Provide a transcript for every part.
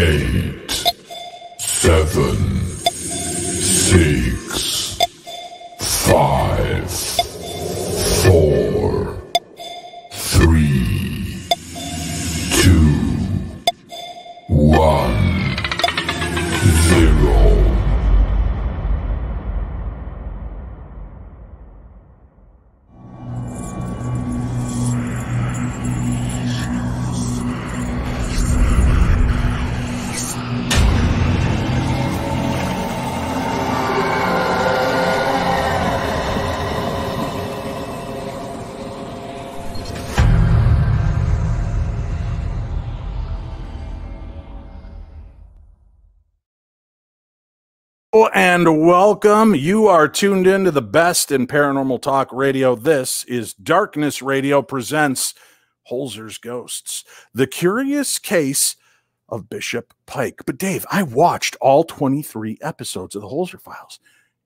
8, 7, 6, 5, 4, 3, 2, 1, 0. And welcome. You are tuned into the best in paranormal talk radio. This is Darkness Radio presents Holzer's Ghosts, the curious case of Bishop Pike. But Dave, I watched all 23 episodes of the Holzer Files.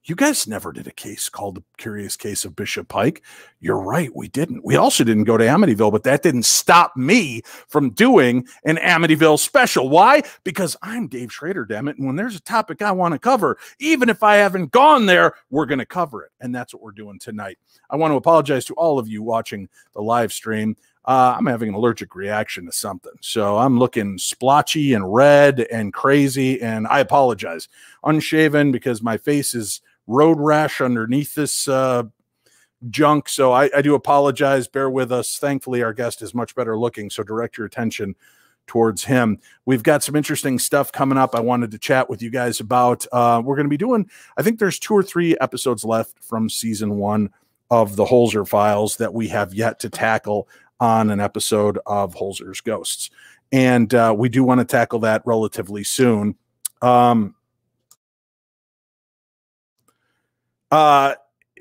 You guys never did a case called The Curious Case of Bishop Pike. You're right, we didn't. We also didn't go to Amityville, but that didn't stop me from doing an Amityville special. Why? Because I'm Dave Schrader, damn it. And when there's a topic I want to cover, even if I haven't gone there, we're going to cover it. And that's what we're doing tonight. I want to apologize to all of you watching the live stream. I'm having an allergic reaction to something. So I'm looking splotchy and red and crazy, and I apologize. Unshaven because my face is road rash underneath this junk. So I do apologize. Bear with us. Thankfully, our guest is much better looking. So direct your attention towards him. We've got some interesting stuff coming up I wanted to chat with you guys about. We're going to be doing, I think there's 2 or 3 episodes left from season 1 of the Holzer Files that we have yet to tackle on an episode of Holzer's Ghosts. And we do want to tackle that relatively soon.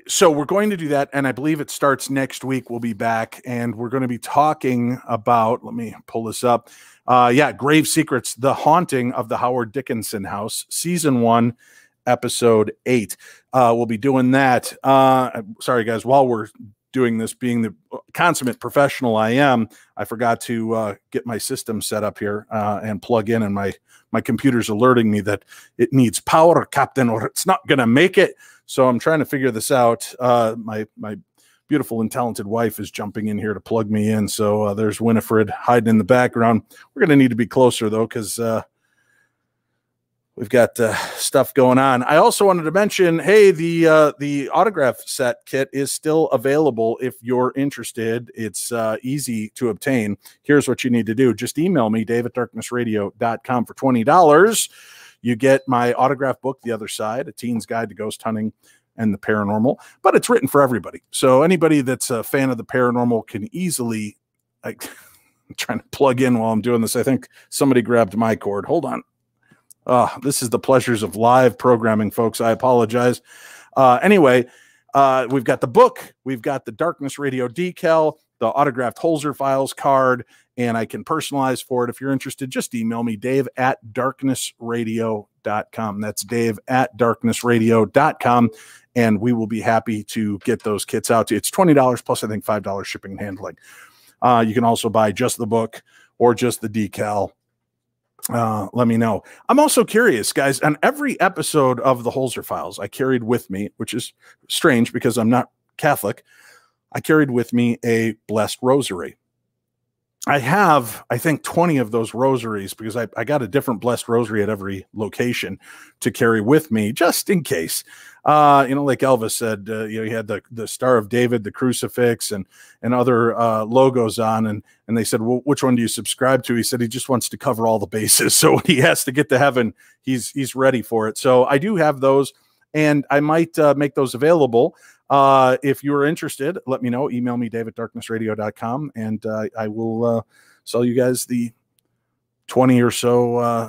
So we're going to do that, and I believe it starts next week. We'll be back, and we're going to be talking about, let me pull this up. Grave Secrets, The Haunting of the Howard Dickinson House, Season 1, Episode 8. We'll be doing that. Sorry, guys, while we're doing this, being the consummate professional I am, I forgot to get my system set up here and plug in, and my computer's alerting me that it needs power, Captain, or it's not going to make it. So I'm trying to figure this out. My beautiful and talented wife is jumping in here to plug me in. So there's Winifred hiding in the background. We're going to need to be closer, though, because we've got stuff going on. I also wanted to mention, hey, the autograph set kit is still available if you're interested. It's easy to obtain. Here's what you need to do. Just email me, dave@darknessradio.com for $20. You get my autograph book, The Other Side, A Teen's Guide to Ghost Hunting and the Paranormal, but it's written for everybody. So anybody that's a fan of the paranormal can easily, I'm trying to plug in while I'm doing this. I think somebody grabbed my cord. Hold on. This is the pleasures of live programming, folks. I apologize. Anyway, we've got the book. We've got the Darkness Radio decal, the autographed Holzer Files card, and I can personalize for it. If you're interested, just email me, dave@darknessradio.com. That's dave@darknessradio.com, and we will be happy to get those kits out to you. It's $20 plus, I think, $5 shipping and handling. You can also buy just the book or just the decal. Let me know. I'm also curious, guys, on every episode of the Holzer Files I carried with me, which is strange because I'm not Catholic, I carried with me a blessed rosary. I have, I think, 20 of those rosaries because I got a different blessed rosary at every location to carry with me just in case. Like Elvis said, he had the Star of David, the crucifix, and other logos on. And they said, well, which one do you subscribe to? He said he just wants to cover all the bases. So when he has to get to heaven, he's ready for it. So I do have those, and I might make those available. If you're interested, let me know. Email me, dave@darknessradio.com, and I will sell you guys the 20 or so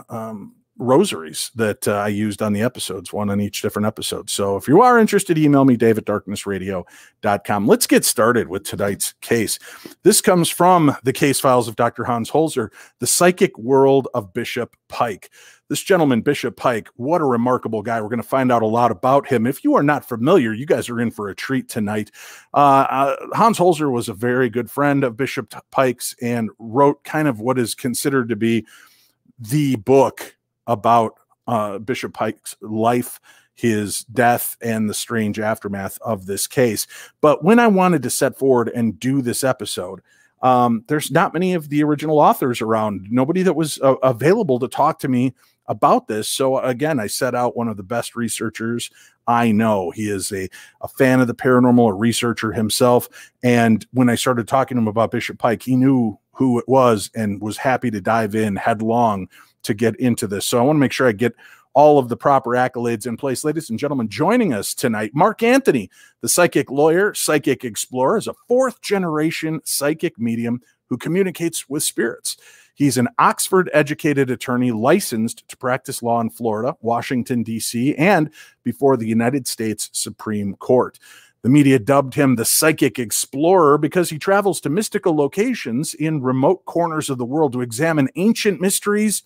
rosaries that I used on the episodes, one on each different episode. So if you are interested, email me, dave@darknessradio.com. Let's get started with tonight's case. This comes from the case files of Dr. Hans Holzer, The Psychic World of Bishop Pike. This gentleman, Bishop Pike, what a remarkable guy. We're going to find out a lot about him. If you are not familiar, you guys are in for a treat tonight. Hans Holzer was a very good friend of Bishop Pike's and wrote kind of what is considered to be the book about Bishop Pike's life, his death, and the strange aftermath of this case. But when I wanted to set forward and do this episode, there's not many of the original authors around, nobody that was available to talk to me about this. So again, I set out one of the best researchers I know. He is a fan of the paranormal, a researcher himself. And when I started talking to him about Bishop Pike, he knew who it was and was happy to dive in headlong to get into this. So I want to make sure I get all of the proper accolades in place. Ladies and gentlemen, joining us tonight, Mark Anthony, the psychic lawyer, psychic explorer, is a fourth-generation psychic medium who communicates with spirits. He's an Oxford-educated attorney licensed to practice law in Florida, Washington, D.C., and before the United States Supreme Court. The media dubbed him the Psychic Explorer because he travels to mystical locations in remote corners of the world to examine ancient mysteries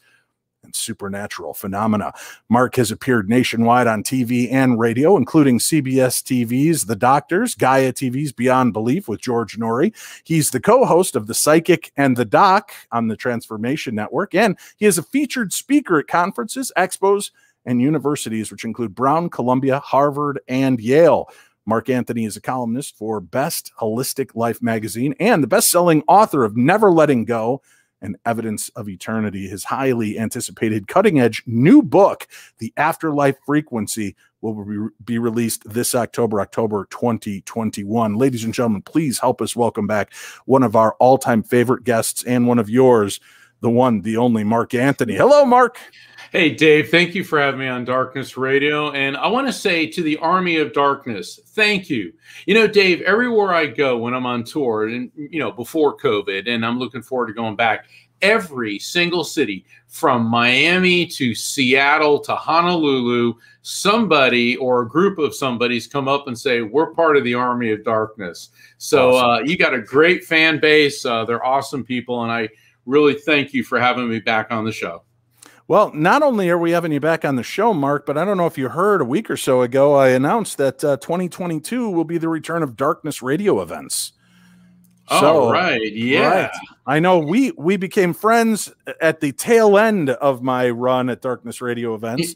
and supernatural phenomena. Mark has appeared nationwide on TV and radio, including CBS TV's The Doctors, Gaia TV's Beyond Belief with George Norrie. He's the co-host of The Psychic and the Doc on the Transformation Network, and he is a featured speaker at conferences, expos, and universities, which include Brown, Columbia, Harvard, and Yale. Mark Anthony is a columnist for Best Holistic Life magazine and the best-selling author of Never Letting Go and Evidence of Eternity. His highly anticipated cutting-edge new book, The Afterlife Frequency, will be released this October 2021. Ladies and gentlemen, please help us welcome back one of our all-time favorite guests and one of yours, the one, the only Mark Anthony. Hello, Mark. Hey, Dave, thank you for having me on Darkness Radio. And I want to say to the Army of Darkness, thank you. You know, Dave, everywhere I go when I'm on tour, and, you know, before COVID, and I'm looking forward to going back, every single city from Miami to Seattle to Honolulu, somebody or a group of somebody's come up and say, we're part of the Army of Darkness. So awesome. You got a great fan base. They're awesome people. And I really thank you for having me back on the show. Well, not only are we having you back on the show, Mark, but I don't know if you heard a week or so ago, I announced that 2022 will be the return of Darkness radio events. Oh, right. Yeah. Right. I know we became friends at the tail end of my run at Darkness radio events.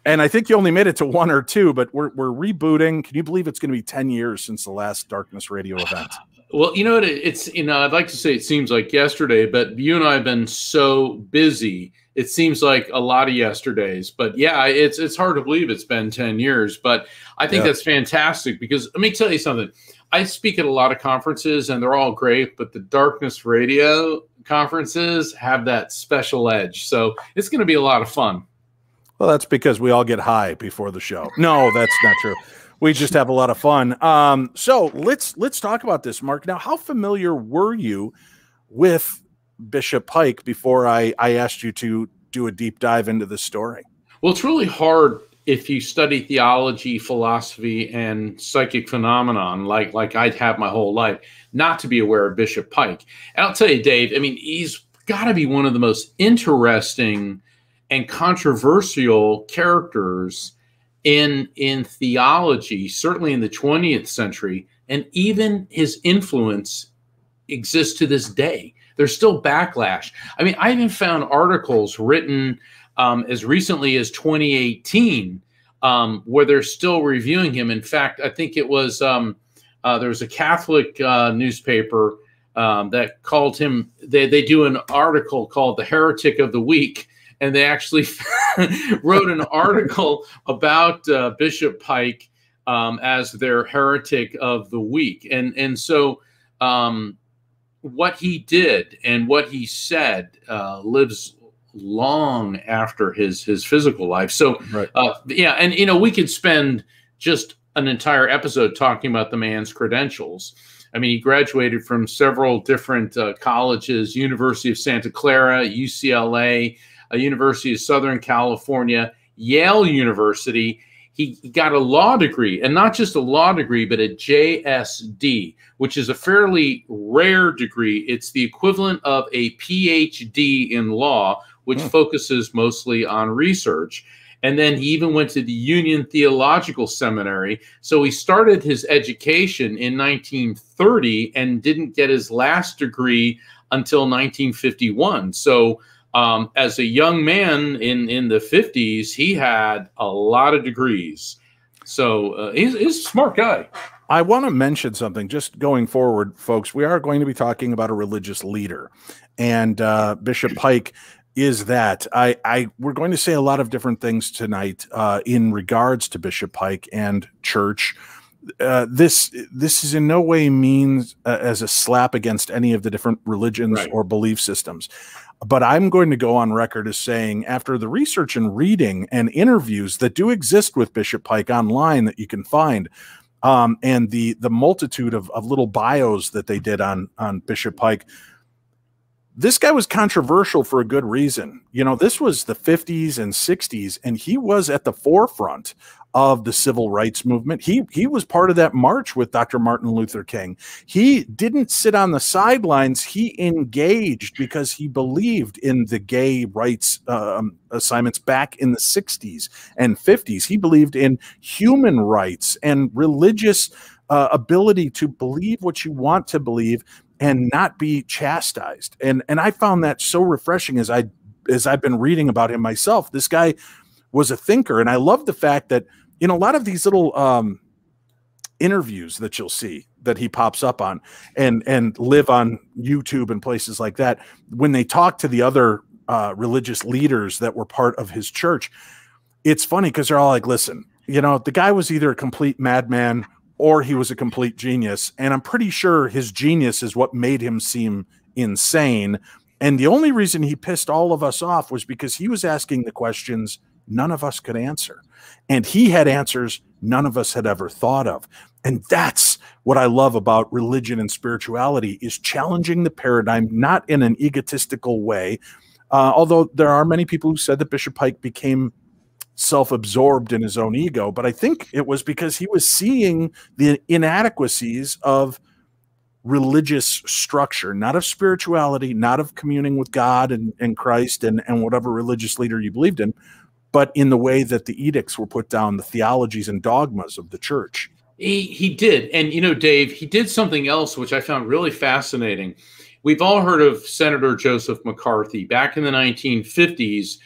And I think you only made it to one or two, but we're rebooting. Can you believe it's going to be 10 years since the last Darkness radio event? Well, you know what? It's, you know, I'd like to say it seems like yesterday, but you and I have been so busy. It seems like a lot of yesterdays, but yeah, it's hard to believe it's been 10 years, but I think that's fantastic because let me tell you something. I speak at a lot of conferences and they're all great, but the Darkness Radio conferences have that special edge. So it's going to be a lot of fun. Well, that's because we all get high before the show. No, that's not true. We just have a lot of fun. So let's talk about this, Mark. Now, how familiar were you with Bishop Pike before I asked you to do a deep dive into this story? Well, it's really hard if you study theology, philosophy, and psychic phenomenon, like I'd have my whole life, not to be aware of Bishop Pike. And I'll tell you, Dave, I mean, he's got to be one of the most interesting and controversial characters in theology, certainly in the 20th century, and even his influence exists to this day. There's still backlash. I mean, I even found articles written as recently as 2018 where they're still reviewing him. In fact, I think it was there was a Catholic newspaper that called him, they do an article called The Heretic of the Week, and they actually wrote an article about Bishop Pike as their heretic of the week. And so what he did and what he said lives long after his physical life. So, yeah, and, you know, we could spend just an entire episode talking about the man's credentials. I mean, he graduated from several different colleges, University of Santa Clara, UCLA, University of Southern California, Yale University. He got a law degree, and not just a law degree, but a JSD, which is a fairly rare degree. It's the equivalent of a PhD in law, which focuses mostly on research. And then he even went to the Union Theological Seminary. So he started his education in 1930 and didn't get his last degree until 1951. So As a young man in the 50s, he had a lot of degrees. So he's a smart guy. I want to mention something just going forward, folks. We are going to be talking about a religious leader, and Bishop Pike is that. We're going to say a lot of different things tonight in regards to Bishop Pike and church. This is in no way means as a slap against any of the different religions or belief systems. But I'm going to go on record as saying, after the research and reading and interviews that do exist with Bishop Pike online that you can find, and the multitude of little bios that they did on Bishop Pike, this guy was controversial for a good reason. You know, this was the 50s and 60s, and he was at the forefront of the civil rights movement. He was part of that march with Dr. Martin Luther King. He didn't sit on the sidelines. He engaged because he believed in the gay rights assignments back in the 60s and 50s. He believed in human rights and religious ability to believe what you want to believe and not be chastised. And I found that so refreshing as I've been reading about him myself. This guy was a thinker, and I love the fact that in a lot of these little interviews that you'll see that he pops up on and live on YouTube and places like that, when they talk to the other religious leaders that were part of his church, it's funny because they're all like, listen, you know, the guy was either a complete madman or he was a complete genius. And I'm pretty sure his genius is what made him seem insane. And the only reason he pissed all of us off was because he was asking the questions none of us could answer. And he had answers none of us had ever thought of. And that's what I love about religion and spirituality, is challenging the paradigm, not in an egotistical way. Although there are many people who said that Bishop Pike became self-absorbed in his own ego, but I think it was because he was seeing the inadequacies of religious structure, not of spirituality, not of communing with God and Christ and whatever religious leader you believed in, but in the way that the edicts were put down, the theologies and dogmas of the church. He did. And, you know, Dave, he did something else, which I found really fascinating. We've all heard of Senator Joseph McCarthy back in the 1950s.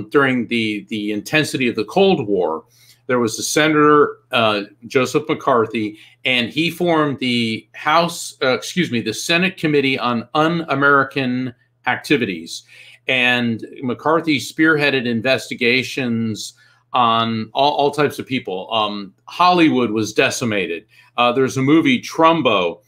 During the intensity of the Cold War, there was a Senator, Joseph McCarthy, and he formed the the Senate Committee on Un-American Activities. And McCarthy spearheaded investigations on all types of people. Hollywood was decimated. There's a movie, Trumbo,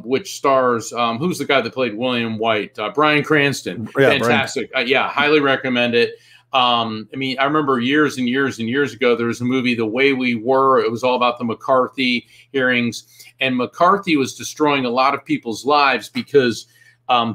which stars, who's the guy that played William White? Bryan Cranston. Yeah, fantastic. Yeah, highly recommend it. I mean, I remember years and years and years ago, there was a movie, The Way We Were. It was all about the Mccarthy hearings. And McCarthy was destroying a lot of people's lives because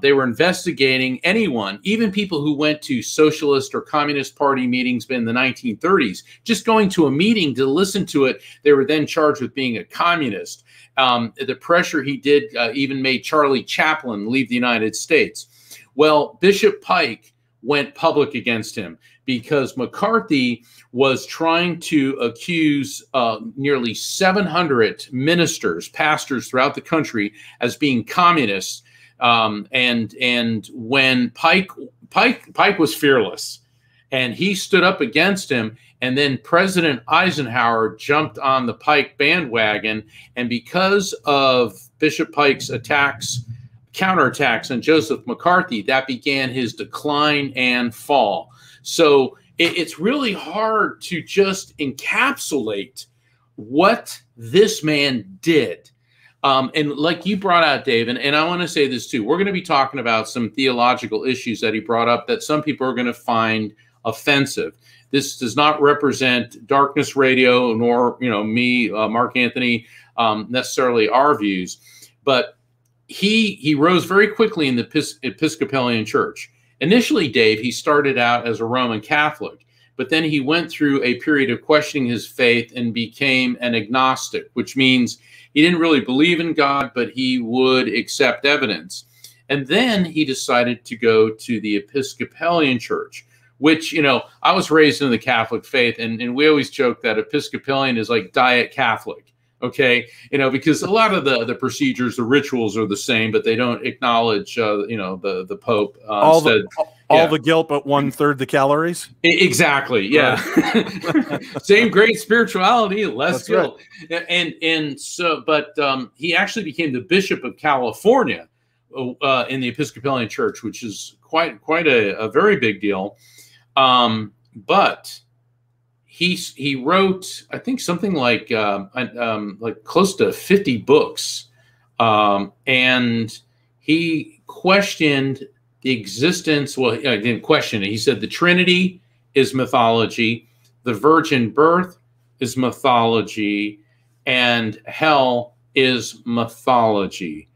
they were investigating anyone, even people who went to socialist or communist party meetings in the 1930s. Just going to a meeting to listen to it, they were then charged with being a communist. The pressure he did even made Charlie Chaplin leave the United States. Well, Bishop Pike went public against him because McCarthy was trying to accuse nearly 700 ministers, pastors throughout the country as being communists. And when Pike was fearless, and he stood up against him, and then President Eisenhower jumped on the Pike bandwagon, and because of Bishop Pike's counterattacks on Joseph McCarthy, that began his decline and fall. So it's really hard to just encapsulate what this man did. And like you brought out, Dave, and I want to say this too, we're going to be talking about some theological issues that he brought up that some people are going to find offensive. This does not represent Darkness Radio, nor, you know, me, Mark Anthony, necessarily our views, but he rose very quickly in the Episcopalian Church. Initially, Dave, he started out as a Roman Catholic, but then he went through a period of questioning his faith and became an agnostic, which means he didn't really believe in God, but he would accept evidence. And then he decided to go to the Episcopalian Church, which, you know, I was raised in the Catholic faith, and we always joke that Episcopalian is like Diet Catholic, okay? You know, because a lot of the procedures, the rituals are the same, but they don't acknowledge, you know, the Pope. All the guilt, but 1/3 the calories. Exactly. Yeah. Same great spirituality, less That's guilt. Right. And so, but he actually became the Bishop of California in the Episcopalian Church, which is quite a very big deal. But he wrote, I think, something like close to 50 books, and he questioned the existence. Well, I didn't question it. He said the Trinity is mythology, the virgin birth is mythology, and hell is mythology.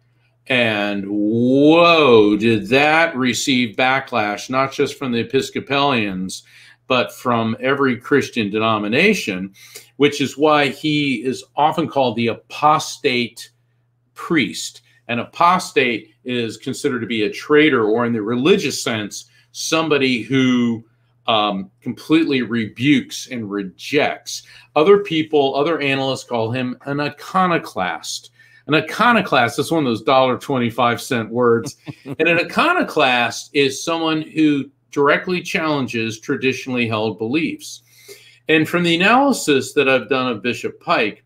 And whoa, did that receive backlash, not just from the Episcopalians, but from every Christian denomination, which is why he is often called the apostate priest. An apostate is considered to be a traitor, or in the religious sense, somebody who completely rebukes and rejects. Other analysts call him an iconoclast. An iconoclast is one of those $1.25 words. And an iconoclast is someone who directly challenges traditionally held beliefs. And from the analysis that I've done of Bishop Pike,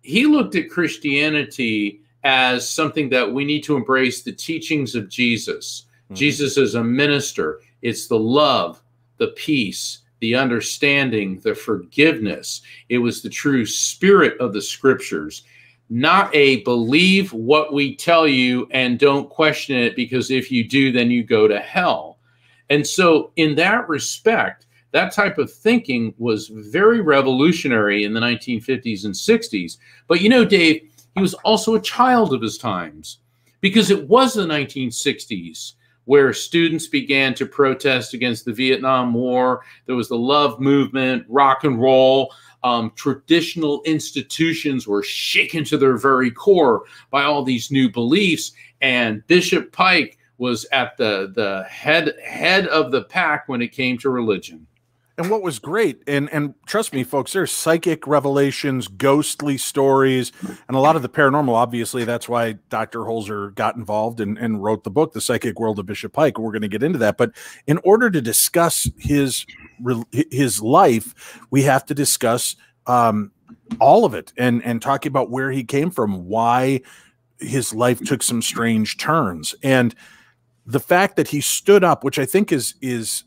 he looked at Christianity as something that we need to embrace the teachings of Jesus. Mm-hmm. Jesus is a minister. It's the love, the peace, the understanding, the forgiveness. It was the true spirit of the scriptures, not a believe what we tell you and don't question it, because if you do, then you go to hell. And so in that respect, that type of thinking was very revolutionary in the 1950s and 60s. But you know, Dave, he was also a child of his times, because it was the 1960s where students began to protest against the Vietnam War. There was the love movement, rock and roll. Traditional institutions were shaken to their very core by all these new beliefs. And Bishop Pike was at the head of the pack when it came to religion. And what was great, and trust me, folks, there's psychic revelations, ghostly stories, and a lot of the paranormal. Obviously, that's why Dr. Holzer got involved and wrote the book, The Psychic World of Bishop Pike. We're going to get into that. But in order to discuss his life, we have to discuss all of it and talk about where he came from, why his life took some strange turns, and the fact that he stood up, which I think is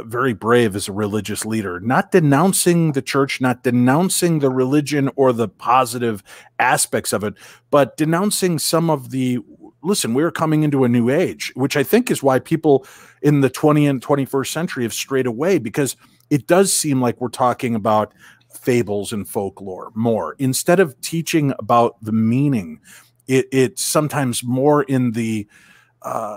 very brave as a religious leader, not denouncing the church, not denouncing the religion or the positive aspects of it, but denouncing some of the, listen, we're coming into a new age, which I think is why people in the 20th and 21st century have strayed away, because it does seem like we're talking about fables and folklore more instead of teaching about the meaning. It's sometimes more in the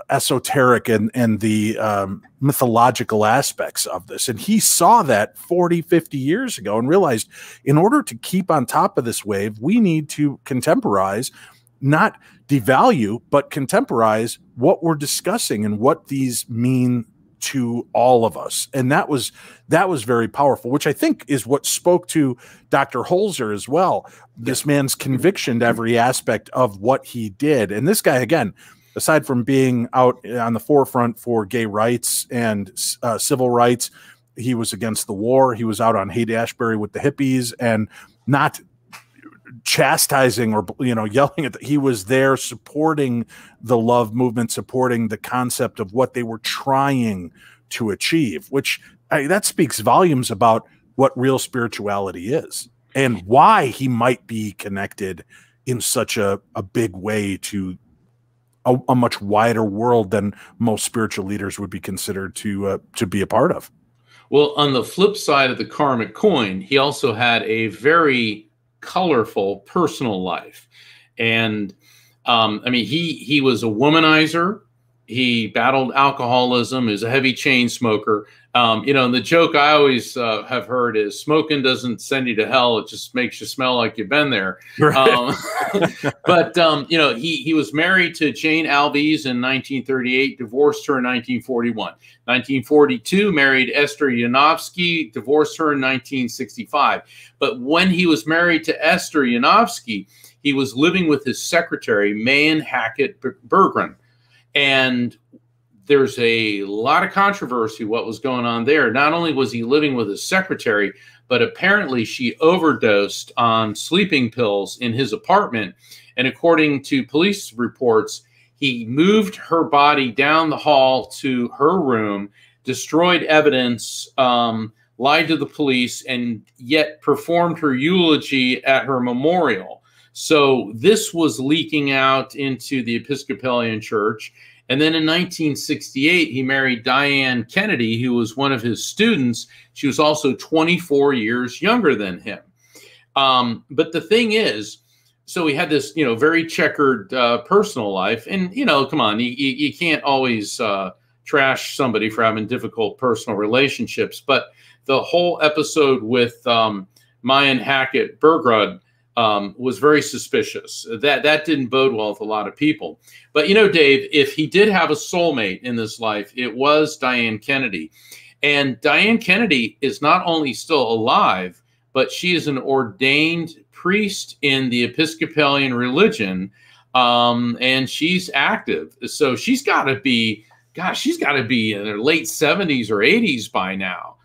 esoteric and the mythological aspects of this. And he saw that 40, 50 years ago and realized in order to keep on top of this wave, we need to contemporize, not devalue, but contemporize what we're discussing and what these mean to all of us. And that was very powerful, which I think is what spoke to Dr. Holzer as well. This man's conviction to every aspect of what he did. And this guy, again, aside from being out on the forefront for gay rights and civil rights, he was against the war. He was out on Haight-Ashbury with the hippies and not chastising or yelling at he was there supporting the love movement, supporting the concept of what they were trying to achieve, which that speaks volumes about what real spirituality is and why he might be connected in such a big way to a much wider world than most spiritual leaders would be considered to be a part of. Well, on the flip side of the karmic coin, he also had a very colorful personal life. And I mean, he was a womanizer. He battled alcoholism, is a heavy chain smoker. And the joke I always have heard is smoking doesn't send you to hell. It just makes you smell like you've been there. Right. But he was married to Jane Alves in 1938, divorced her in 1941. 1942, married Esther Yanofsky, divorced her in 1965. But when he was married to Esther Yanofsky, he was living with his secretary, Mayan Hackett Berggren. And there's a lot of controversy what was going on there. Not only was he living with his secretary, but apparently she overdosed on sleeping pills in his apartment. And according to police reports, he moved her body down the hall to her room, destroyed evidence, lied to the police, and yet performed her eulogy at her memorial. So this was leaking out into the Episcopalian Church. And then in 1968, he married Diane Kennedy, who was one of his students. She was also 24 years younger than him. But the thing is, so he had this, very checkered personal life. And, come on, you can't always trash somebody for having difficult personal relationships. But the whole episode with Mayan Hackett Bergrud was very suspicious. That didn't bode well with a lot of people. But, Dave, if he did have a soulmate in this life, it was Diane Kennedy. And Diane Kennedy is not only still alive, but she is an ordained priest in the Episcopalian religion, and she's active. So she's got to be, she's got to be in her late 70s or 80s by now.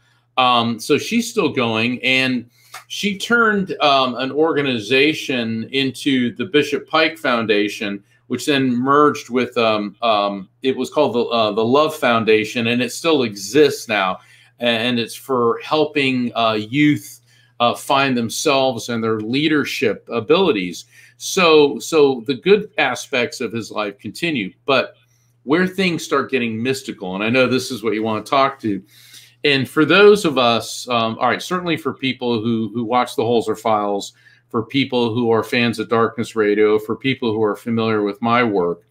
So she's still going, and she turned an organization into the Bishop Pike Foundation, which then merged with, it was called the Love Foundation, and it still exists now. And it's for helping youth find themselves and their leadership abilities. So the good aspects of his life continue, but where things start getting mystical, and I know this is what you want to talk to. And for those of us, all right, certainly for people who watch the Holzer Files, for people who are fans of Darkness Radio, for people who are familiar with my work,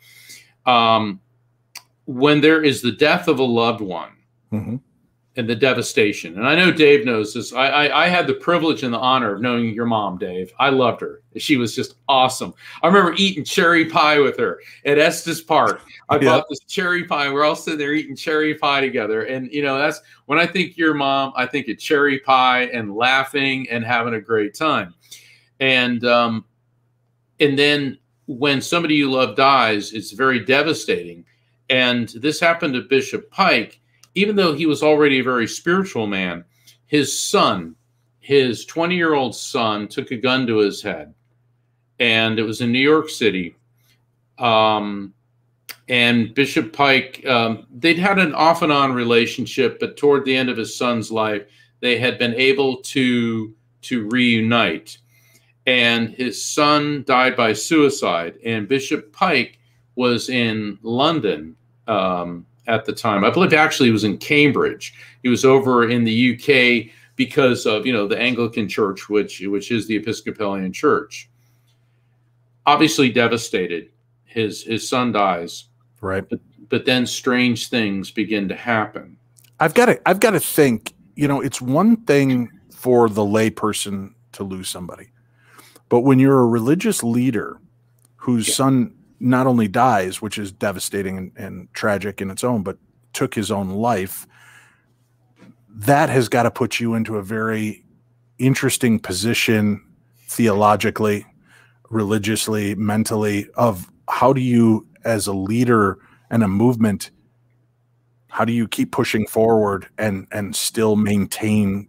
when there is the death of a loved one, and the devastation, and I know Dave knows this. I had the privilege and the honor of knowing your mom, Dave. I loved her. She was just awesome. I remember eating cherry pie with her at Estes Park. I bought this cherry pie. We're all sitting there eating cherry pie together. And, that's when I think your mom, I think of cherry pie and laughing and having a great time. And then when somebody you love dies, it's very devastating. And this happened to Bishop Pike. Even though he was already a very spiritual man, his son, his 20-year-old son, took a gun to his head. And it was in New York City. And Bishop Pike, they'd had an off and on relationship, but toward the end of his son's life, they had been able to reunite. And his son died by suicide. And Bishop Pike was in London at the time. I believe actually he was in Cambridge. He was over in the UK because of, the Anglican Church, which is the Episcopalian Church. Obviously devastated. His son dies. Right. But then strange things begin to happen. I've got to think, it's one thing for the lay person to lose somebody, but when you're a religious leader whose son not only dies, which is devastating and tragic in its own, but took his own life, that has got to put you into a very interesting position theologically, religiously, mentally, of how do you, as a leader and a movement, how do you keep pushing forward and still maintain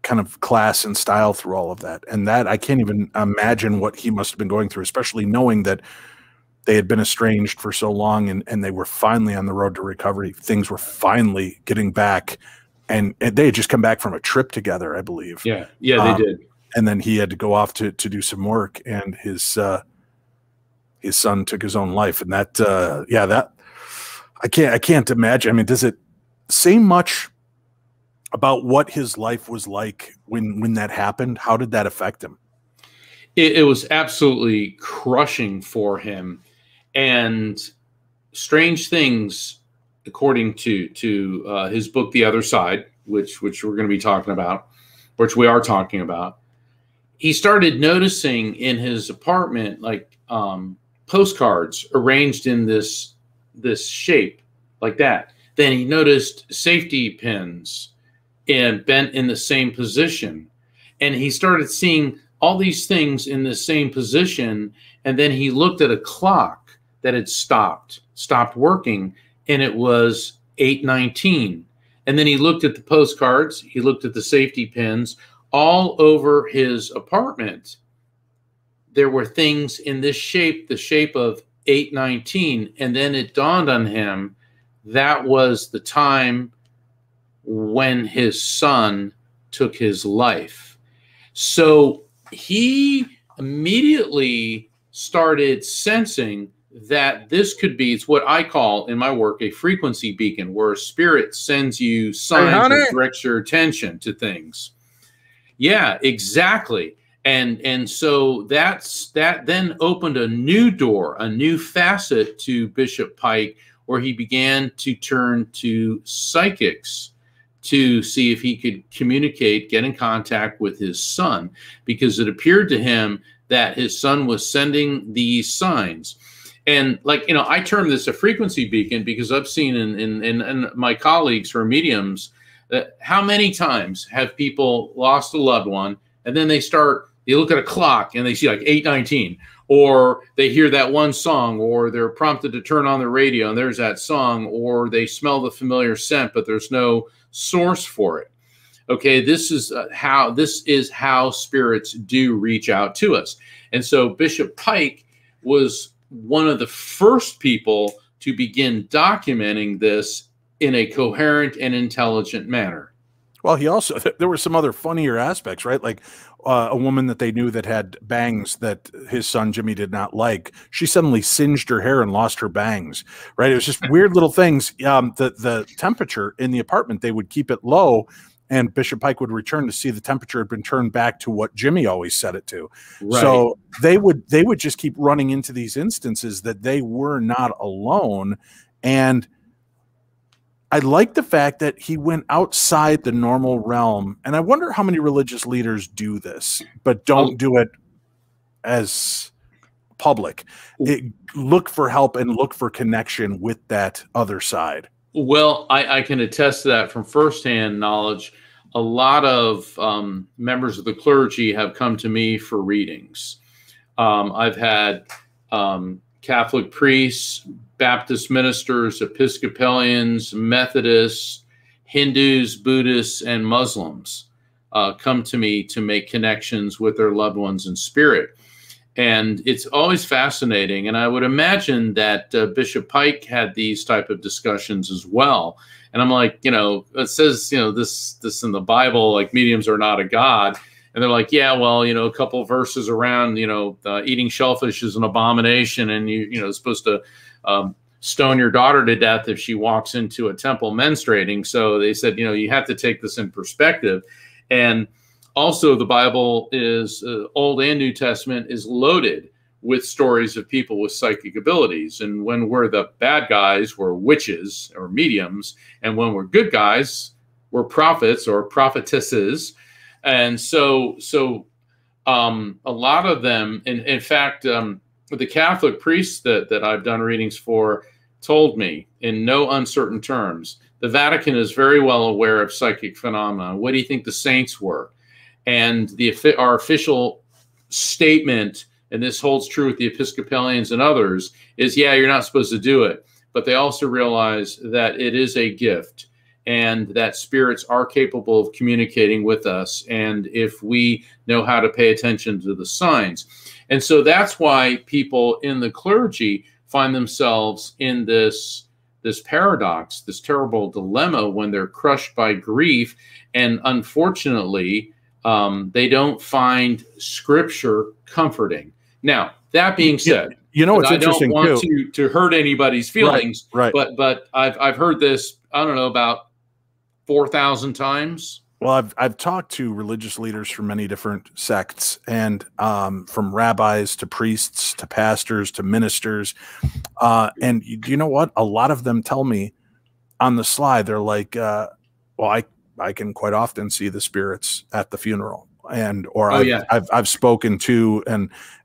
kind of class and style through all of that? And that, I can't even imagine what he must have been going through, especially knowing that they had been estranged for so long, and they were finally on the road to recovery. Things were finally getting back, and they had just come back from a trip together, I believe. Yeah, they did. And then he had to go off to do some work, and his son took his own life. And that, that I can't imagine. I mean, does it say much about what his life was like when that happened? How did that affect him? It was absolutely crushing for him, and strange things, according to his book, The Other Side, which we're going to be talking about, which we are talking about. He started noticing in his apartment, like postcards arranged in this shape like that. Then he noticed safety pins and bent in the same position. And he started seeing all these things in the same position. And then he looked at a clock that had stopped. stopped working, and it was 8:19. And then he looked at the postcards, he looked at the safety pins all over his apartment. There were things in this shape, the shape of 8:19, and then it dawned on him that was the time when his son took his life. So he immediately started sensing that this could be, it's what I call in my work a frequency beacon, where a spirit sends you signs or directs your attention to things. Yeah, exactly. And so that then opened a new door, a new facet to Bishop Pike, where he began to turn to psychics to see if he could communicate, get in contact with his son, because it appeared to him that his son was sending these signs. And like, you know, I term this a frequency beacon because I've seen in my colleagues who are mediums that how many times have people lost a loved one, and then they look at a clock and they see like 8:19, or they hear that one song, or they're prompted to turn on the radio and there's that song, or they smell the familiar scent, but there's no source for it. Okay, this is how spirits do reach out to us. And so Bishop Pike was one of the first people to begin documenting this in a coherent and intelligent manner. Well, there were some other funnier aspects, right? Like a woman that they knew that had bangs that his son Jimmy did not like. She suddenly singed her hair and lost her bangs, right? It was just weird little things. The temperature in the apartment, they would keep it low, and Bishop Pike would return to see the temperature had been turned back to what Jimmy always set it to. Right. So they would just keep running into these instances that they were not alone. And I like the fact that he went outside the normal realm. And I wonder how many religious leaders do this, but don't do it as public. Look for help and look for connection with that other side. Well, I can attest to that from firsthand knowledge. A lot of members of the clergy have come to me for readings. I've had Catholic priests, Baptist ministers, Episcopalians, Methodists, Hindus, Buddhists, and Muslims come to me to make connections with their loved ones in spirit. And it's always fascinating. And I would imagine that Bishop Pike had these type of discussions as well. And I'm like, you know, it says, you know, this in the Bible, like mediums are not a god. And they're like, yeah, well, you know, a couple of verses around, you know, eating shellfish is an abomination, and you know, supposed to stone your daughter to death if she walks into a temple menstruating. So they said, you know, you have to take this in perspective. And also, the Bible is Old and New Testament is loaded with stories of people with psychic abilities. And when we're the bad guys, we're witches or mediums. And when we're good guys, we're prophets or prophetesses. And so a lot of them, in fact, the Catholic priests that I've done readings for told me in no uncertain terms, the Vatican is very well aware of psychic phenomena. What do you think the saints were? And our official statement, and this holds true with the Episcopalians and others, is, yeah, you're not supposed to do it. But they also realize that it is a gift and that spirits are capable of communicating with us. And if we know how to pay attention to the signs. And so that's why people in the clergy find themselves in this paradox, this terrible dilemma when they're crushed by grief. And unfortunately, they don't find scripture comforting. Now, that being said, you know, it's interesting. I don't want to hurt anybody's feelings, right. But I've heard this, I don't know, about 4,000 times. Well, I've talked to religious leaders from many different sects, and from rabbis to priests to pastors to ministers. And you know what? A lot of them tell me on the sly, they're like, well, I can quite often see the spirits at the funeral, I've spoken to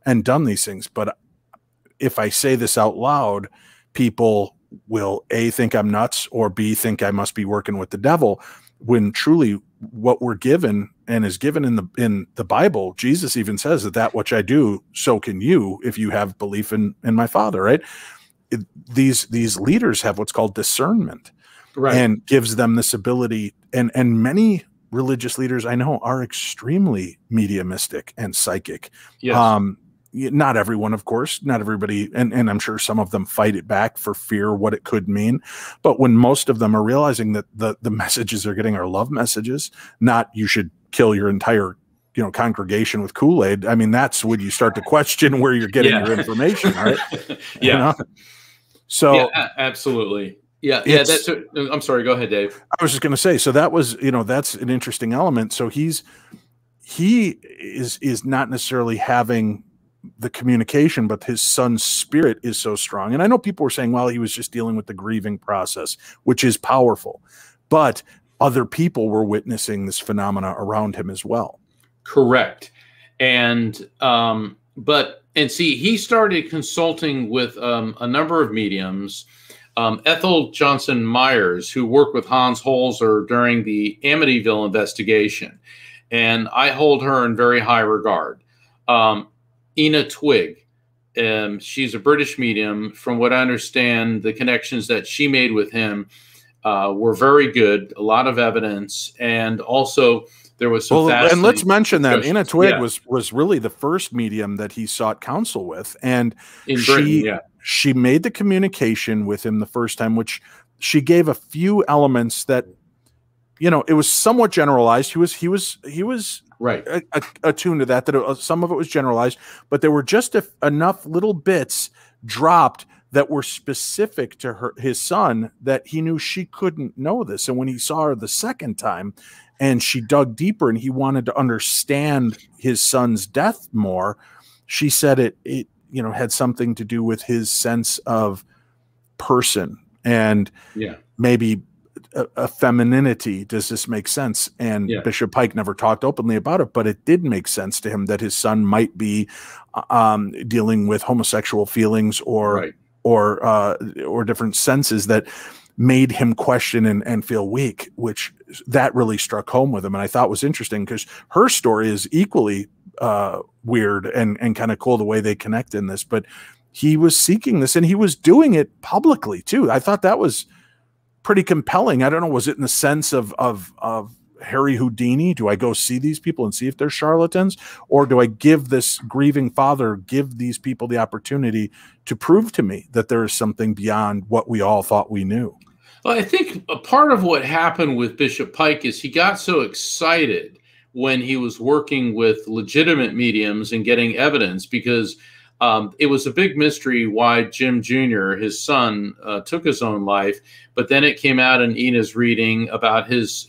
and done these things. But if I say this out loud, people will A, think I'm nuts, or B, think I must be working with the devil, when truly what we're given and is given in the Bible, Jesus even says that which I do, so can you, if you have belief in my Father, right? these leaders have what's called discernment, Right. and gives them this ability. And many religious leaders I know are extremely mediumistic and psychic. Yes. Not everyone, of course, not everybody, and I'm sure some of them fight it back for fear what it could mean. But when most of them are realizing that the messages they're getting are love messages, not you should kill your entire congregation with Kool-Aid. I mean, that's when you start to question where you're getting your information, right? Yeah. So absolutely. Yeah. I'm sorry. Go ahead, Dave. I was just going to say, so that was, that's an interesting element. So he is not necessarily having the communication, but his son's spirit is so strong. And I know people were saying, well, he was just dealing with the grieving process, which is powerful, but other people were witnessing this phenomena around him as well. Correct. And, see, he started consulting with a number of mediums, Ethel Johnson Myers, who worked with Hans Holzer during the Amityville investigation. And I hold her in very high regard. Ina Twigg, she's a British medium. From what I understand, the connections that she made with him were very good, a lot of evidence, and also there was some and let's mention that Ina Twigg yeah. was really the first medium that he sought counsel with, and in Britain, she made the communication with him the first time, which she gave a few elements that it was somewhat generalized. He was right attuned to that some of it was generalized, but there were just enough little bits dropped that were specific to his son that he knew she couldn't know this. And when he saw her the second time and she dug deeper and he wanted to understand his son's death more, she said it had something to do with his sense of person and maybe a femininity. Does this make sense? And Bishop Pike never talked openly about it, but it did make sense to him that his son might be dealing with homosexual feelings or different senses that made him question and feel weak, which that really struck home with him. And I thought was interesting because her story is equally weird and kind of cool the way they connect in this, but he was seeking this and he was doing it publicly too. I thought that was pretty compelling. I don't know, was it in the sense of Harry Houdini? Do I go see these people and see if they're charlatans, or do I give this grieving father, give these people the opportunity to prove to me that there is something beyond what we all thought we knew? Well, I think a part of what happened with Bishop Pike is he got so excited when he was working with legitimate mediums and getting evidence, because it was a big mystery why Jim Jr., his son, took his own life. But then it came out in Ina's reading about his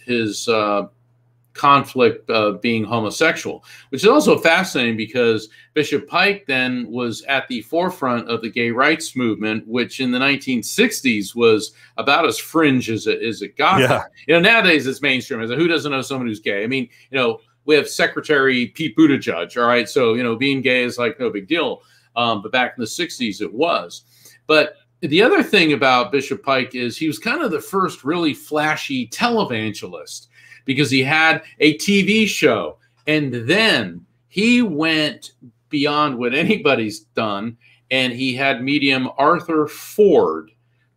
conflict of being homosexual, which is also fascinating because Bishop Pike then was at the forefront of the gay rights movement, which in the 1960s was about as fringe as it got. Yeah. Nowadays it's mainstream. Who doesn't know someone who's gay? I mean, we have Secretary Pete Buttigieg. All right. So, being gay is like no big deal. But back in the 60s it was. But the other thing about Bishop Pike is he was kind of the first really flashy televangelist, because he had a TV show, and then he went beyond what anybody's done, and he had medium Arthur Ford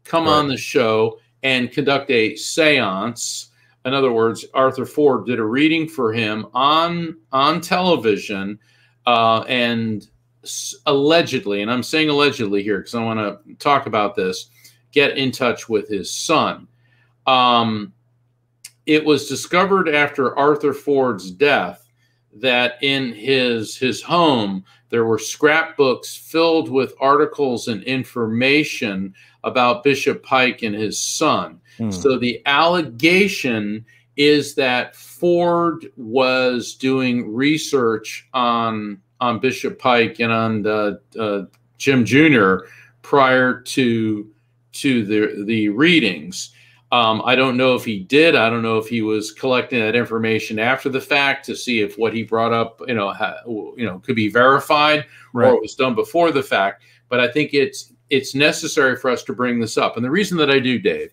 come on the show and conduct a seance. In other words, Arthur Ford did a reading for him on television, and allegedly, and I'm saying allegedly here because I want to talk about this, get in touch with his son. It was discovered after Arthur Ford's death that in his home there were scrapbooks filled with articles and information about Bishop Pike and his son. So the allegation is that Ford was doing research on Bishop Pike and on Jim Jr. prior to the readings. I don't know if he did. I don't know if he was collecting that information after the fact to see if what he brought up, could be verified, or it was done before the fact. But I think it's necessary for us to bring this up. And the reason that I do, Dave,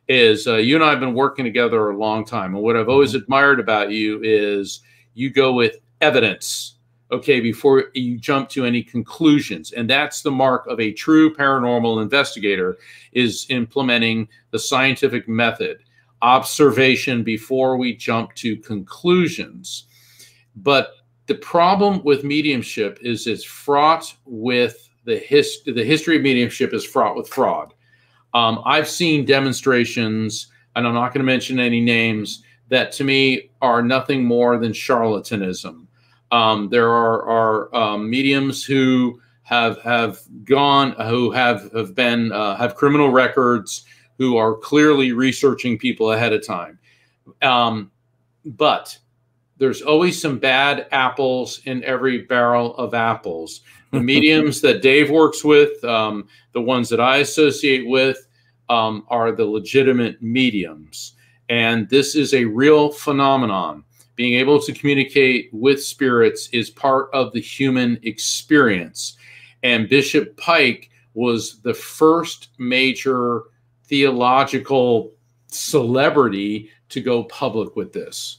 is you and I have been working together a long time. And what I've always admired about you is you go with evidence okay, before you jump to any conclusions. And that's the mark of a true paranormal investigator, is implementing the scientific method, observation before we jump to conclusions. But the problem with mediumship is it's fraught with the history of mediumship is fraught with fraud. I've seen demonstrations, and I'm not going to mention any names, that to me are nothing more than charlatanism. There are mediums who have criminal records, who are clearly researching people ahead of time. But there's always some bad apples in every barrel of apples. The mediums that Dave works with, the ones that I associate with, are the legitimate mediums. And this is a real phenomenon. Being able to communicate with spirits is part of the human experience. And Bishop Pike was the first major theological celebrity to go public with this.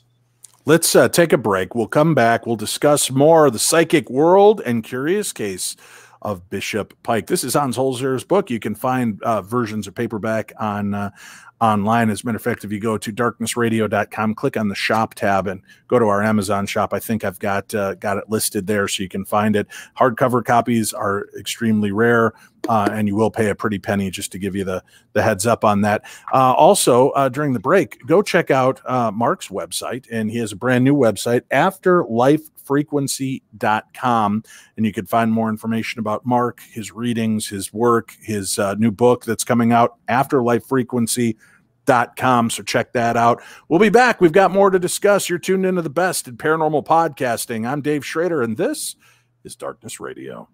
Let's take a break. We'll come back. We'll discuss more of the psychic world and curious case of Bishop Pike. This is Hans Holzer's book. You can find versions of paperback on online. As a matter of fact, if you go to darknessradio.com, click on the shop tab and go to our Amazon shop. I think I've got it listed there so you can find it. Hardcover copies are extremely rare, and you will pay a pretty penny, just to give you the heads up on that. Also, during the break, go check out Mark's website, and he has a brand new website, afterlifefrequency.com, and you can find more information about Mark, his readings, his work, his new book that's coming out, afterlifefrequency.com. So check that out. We'll be back. We've got more to discuss. You're tuned into the best in paranormal podcasting. I'm Dave Schrader, and this is Darkness Radio.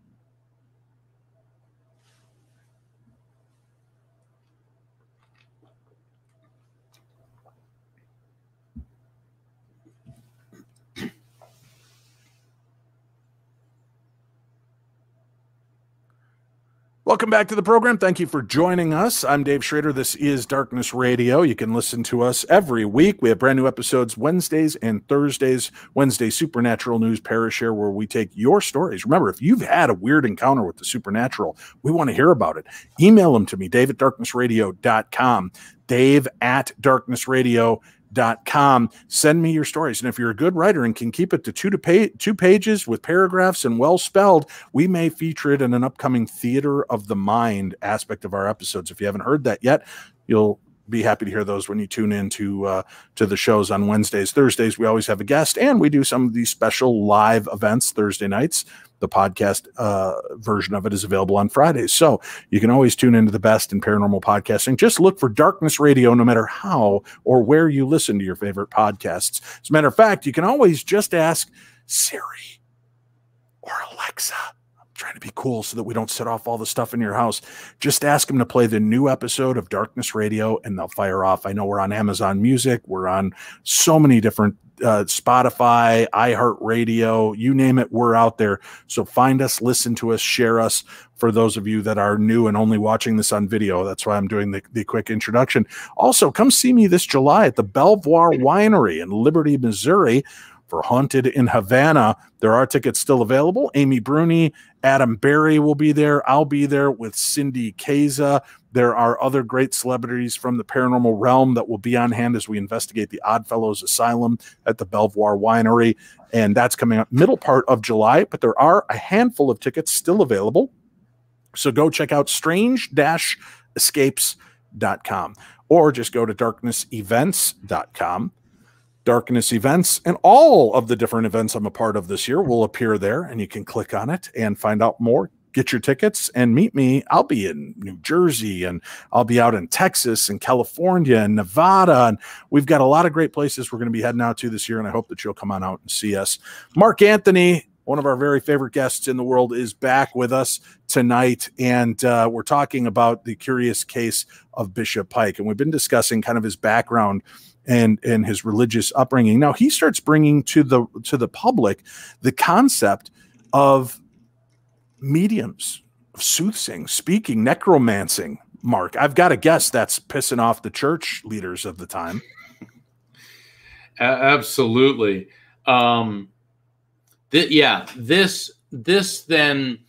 Welcome back to the program. Thank you for joining us. I'm Dave Schrader. This is Darkness Radio. You can listen to us every week. We have brand new episodes Wednesdays and Thursdays. Wednesday, Supernatural News Parashare, where we take your stories. Remember, if you've had a weird encounter with the supernatural, we want to hear about it. Email them to me, dave@darknessradio.com, dave@darknessradio.com. Send me your stories. And if you're a good writer and can keep it to two pages with paragraphs and well spelled, we may feature it in an upcoming Theater of the Mind aspect of our episodes. If you haven't heard that yet, you'll be happy to hear those when you tune in to the shows on Wednesdays. Thursdays, we always have a guest, and we do some of these special live events Thursday nights. The podcast version of it is available on Fridays. So you can always tune into the best in paranormal podcasting. Just look for Darkness Radio, no matter how or where you listen to your favorite podcasts. As a matter of fact, you can always just ask Siri or Alexa. I'm trying to be cool so that we don't set off all the stuff in your house. Just ask them to play the new episode of Darkness Radio, and they'll fire off. I know we're on Amazon Music. We're on so many different Spotify, iHeartRadio, you name it, we're out there. So find us, listen to us, share us. For those of you that are new and only watching this on video, that's why I'm doing the quick introduction. Also, come see me this July at the Belvoir Winery in Liberty, Missouri for Haunted in Havana. There are tickets still available. Amy Bruni, Adam Berry will be there. I'll be there with Cindy Keza. There are other great celebrities from the paranormal realm that will be on hand as we investigate the Oddfellows Asylum at the Belvoir Winery. And that's coming up middle part of July, but there are a handful of tickets still available. So go check out strange-escapes.com or just go to darknessevents.com. Darkness Events, and all of the different events I'm a part of this year will appear there, and you can click on it and find out more. Get your tickets and meet me. I'll be in New Jersey, and I'll be out in Texas and California and Nevada, and we've got a lot of great places we're going to be heading out to this year, and I hope that you'll come on out and see us. Mark Anthony, one of our very favorite guests in the world, is back with us tonight, and we're talking about the curious case of Bishop Pike, and we've been discussing kind of his background and his religious upbringing. Now he starts bringing to the public the concept of mediums, of soothsaying, speaking, necromancing. Mark, I've got a guess that's pissing off the church leaders of the time. Absolutely. This then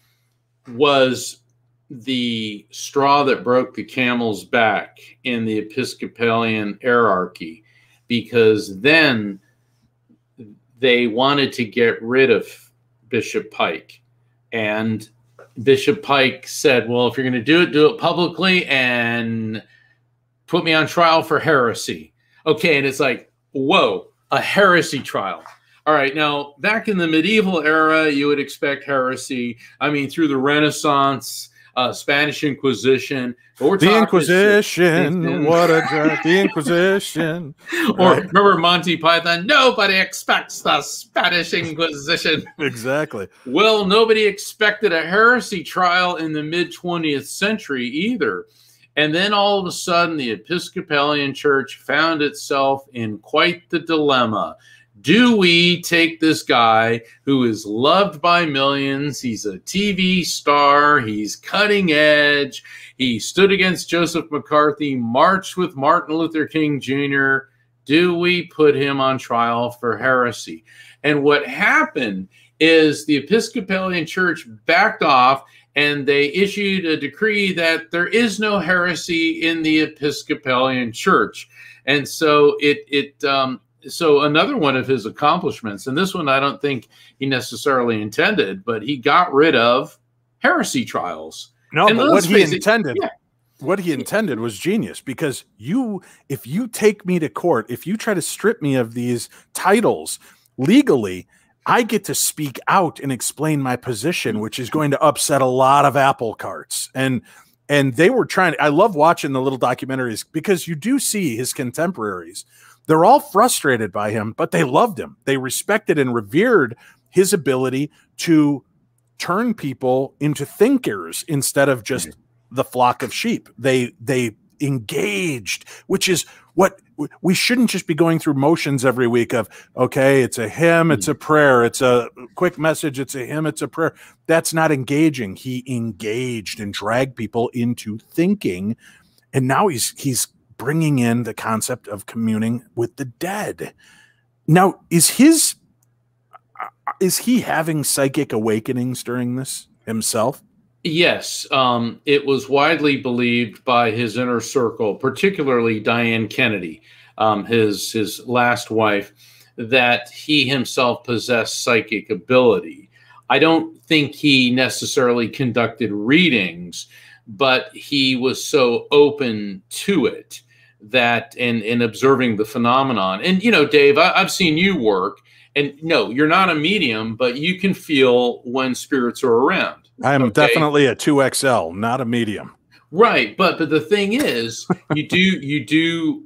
was the straw that broke the camel's back in the Episcopalian hierarchy, because then they wanted to get rid of Bishop Pike. And Bishop Pike said, well, if you're going to do it publicly and put me on trial for heresy. Okay, and it's like, whoa, a heresy trial. All right, now, back in the medieval era, you would expect heresy. I mean, through the Renaissance, Spanish Inquisition. The Inquisition, what a jerk, the Inquisition. Or remember Monty Python? Nobody expects the Spanish Inquisition. Exactly. Well, nobody expected a heresy trial in the mid-20th century either. And then all of a sudden, the Episcopalian Church found itself in quite the dilemma. Do we take this guy who is loved by millions? He's a TV star. He's cutting edge. He stood against Joseph McCarthy, marched with Martin Luther King Jr. Do we put him on trial for heresy? And what happened is the Episcopalian Church backed off, and they issued a decree that there is no heresy in the Episcopalian Church. And so so another one of his accomplishments, and this one I don't think he necessarily intended, but he got rid of heresy trials. No, and but what he intended was genius, because if you take me to court, if you try to strip me of these titles legally, I get to speak out and explain my position, which is going to upset a lot of apple carts. And they were trying to, I love watching the little documentaries, because you do see his contemporaries. They're all frustrated by him, but they loved him. They respected and revered his ability to turn people into thinkers instead of just the flock of sheep. They engaged, which is what we shouldn't just be going through motions every week of, okay, it's a hymn, it's a prayer, it's a quick message, it's a hymn, it's a prayer. That's not engaging. He engaged and dragged people into thinking. And now he's bringing in the concept of communing with the dead. Now, is he having psychic awakenings during this himself? Yes. It was widely believed by his inner circle, particularly Diane Kennedy, his last wife, that he himself possessed psychic ability. I don't think he necessarily conducted readings, but he was so open to it that in observing the phenomenon. And, you know, Dave, I've seen you work, and no, you're not a medium, but you can feel when spirits are around. I'm definitely a 2XL, not a medium. Right. But the thing is, you do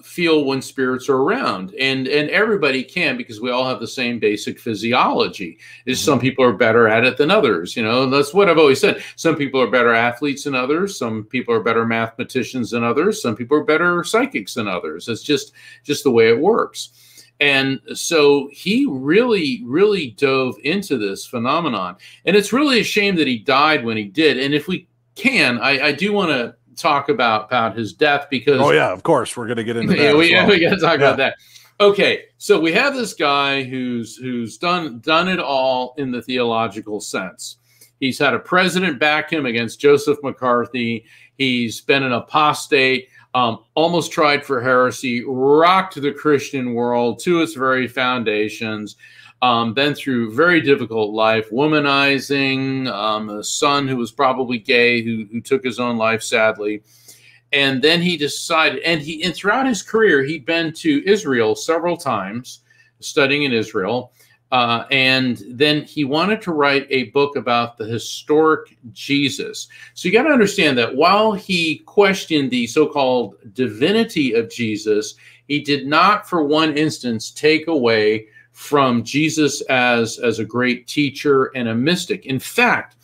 feel when spirits are around, and everybody can, because we all have the same basic physiology. Is some people are better at it than others. You know, that's what I've always said. Some people are better athletes than others. Some people are better mathematicians than others. Some people are better psychics than others. It's just the way it works. And so he really, really dove into this phenomenon. And it's really a shame that he died when he did. And if we can, I do want to talk about his death, because oh yeah, of course, we're going to get into that. we got to talk about that. Okay, so we have this guy who's done it all in the theological sense. He's had a president back him against Joseph McCarthy. He's been an apostate, almost tried for heresy, rocked the Christian world to its very foundations. Been through very difficult life, womanizing, a son who was probably gay, who took his own life, sadly. And then he decided, and throughout his career, he'd been to Israel several times, studying in Israel. And then he wanted to write a book about the historic Jesus. So you got to understand that while he questioned the so-called divinity of Jesus, he did not for one instance take away from Jesus as a great teacher and a mystic. In fact,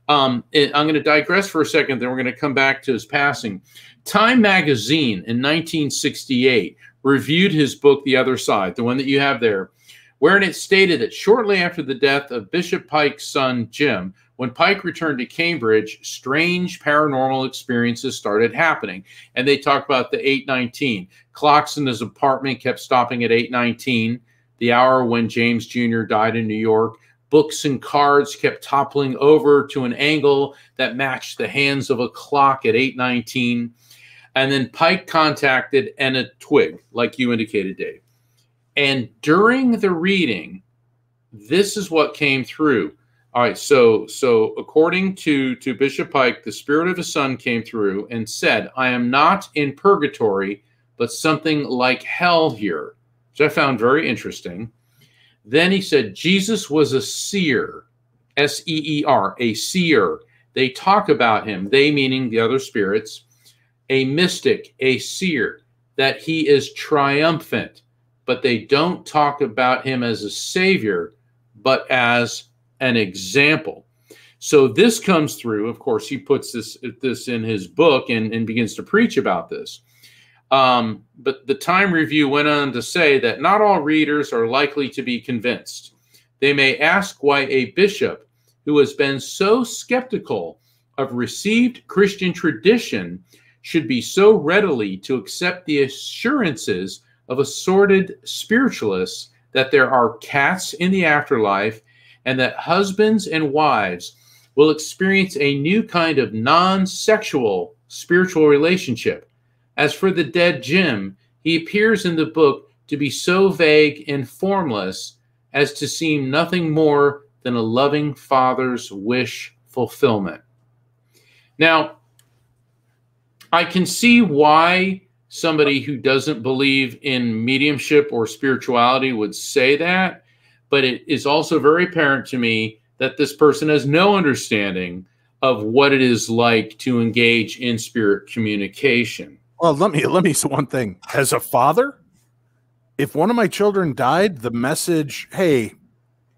I'm going to digress for a second, then we're going to come back to his passing. Time magazine in 1968 reviewed his book, The Other Side, the one that you have there, wherein it stated that shortly after the death of Bishop Pike's son, Jim, when Pike returned to Cambridge, strange paranormal experiences started happening. And they talk about the 8:19. Clocks in his apartment kept stopping at 8:19. The hour when James Jr. died in New York, books and cards kept toppling over to an angle that matched the hands of a clock at 8:19. And then Pike contacted Enna Twigg, like you indicated, Dave. And during the reading, this is what came through. All right, so according to Bishop Pike, the spirit of his son came through and said, I am not in purgatory, but something like hell here, which I found very interesting. Then he said, Jesus was a seer, S-E-E-R, a seer. They talk about him, they meaning the other spirits, a mystic, a seer, that he is triumphant, but they don't talk about him as a savior, but as an example. So this comes through. Of course, he puts this in his book and begins to preach about this. But the Time Review went on to say that not all readers are likely to be convinced. They may ask why a bishop who has been so skeptical of received Christian tradition should be so readily to accept the assurances of assorted spiritualists that there are cats in the afterlife and that husbands and wives will experience a new kind of non-sexual spiritual relationship. As for the dead Jim, he appears in the book to be so vague and formless as to seem nothing more than a loving father's wish fulfillment. Now, I can see why somebody who doesn't believe in mediumship or spirituality would say that, but it is also very apparent to me that this person has no understanding of what it is like to engage in spirit communication. Well, let me say one thing. As a father, if one of my children died, the message, hey,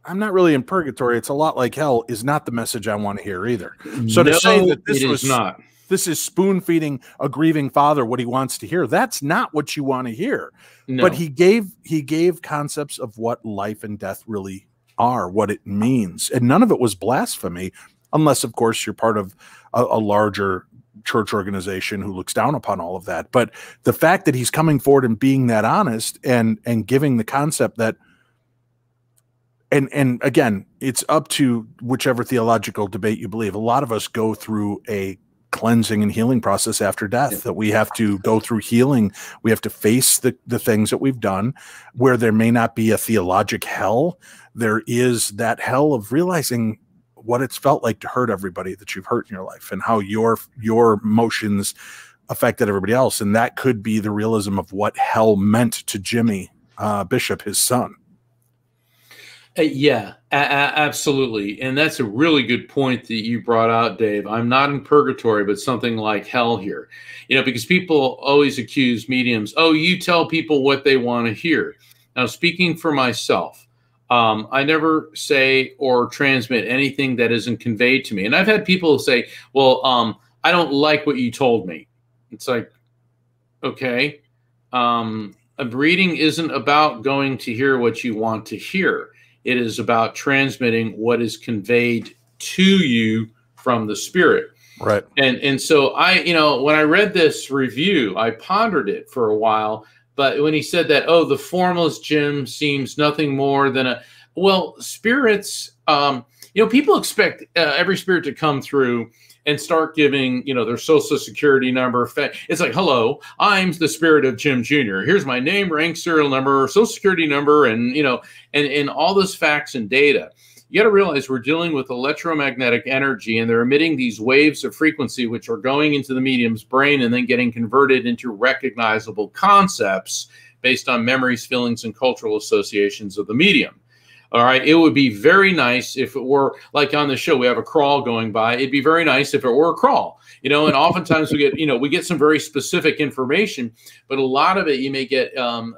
I'm not really in purgatory, it's a lot like hell, is not the message I want to hear either. So to say that this is spoon feeding a grieving father what he wants to hear, that's not what you want to hear. No. But he gave concepts of what life and death really are, what it means. And none of it was blasphemy, unless, of course, you're part of a larger church organization who looks down upon all of that. But the fact that he's coming forward and being that honest and giving the concept that, and again, it's up to whichever theological debate you believe. A lot of us go through a cleansing and healing process after death, that we have to go through healing. We have to face the things that we've done, where there may not be a theologic hell. There is that hell of realizing what it's felt like to hurt everybody that you've hurt in your life and how your emotions affected everybody else. And that could be the realism of what hell meant to Jimmy Bishop, his son. Yeah, absolutely. And that's a really good point that you brought out, Dave. I'm not in purgatory, but something like hell here. You know, because people always accuse mediums, oh, you tell people what they want to hear. Now, speaking for myself, I never say or transmit anything that isn't conveyed to me. And I've had people say, well, I don't like what you told me. It's like, okay, a reading isn't about going to hear what you want to hear. It is about transmitting what is conveyed to you from the Spirit. Right. And so when I read this review, I pondered it for a while. But when he said that, oh, the formless Jim seems nothing more than spirits, people expect every spirit to come through and start giving, their social security number. It's like, hello, I'm the spirit of Jim Jr. Here's my name, rank, serial number, social security number, and, and all this facts and data. You got to realize we're dealing with electromagnetic energy, and they're emitting these waves of frequency, which are going into the medium's brain and then getting converted into recognizable concepts based on memories, feelings, and cultural associations of the medium. All right. It would be very nice if it were like on the show, we have a crawl going by. It'd be very nice if it were a crawl, and oftentimes we get some very specific information, but a lot of it, you may get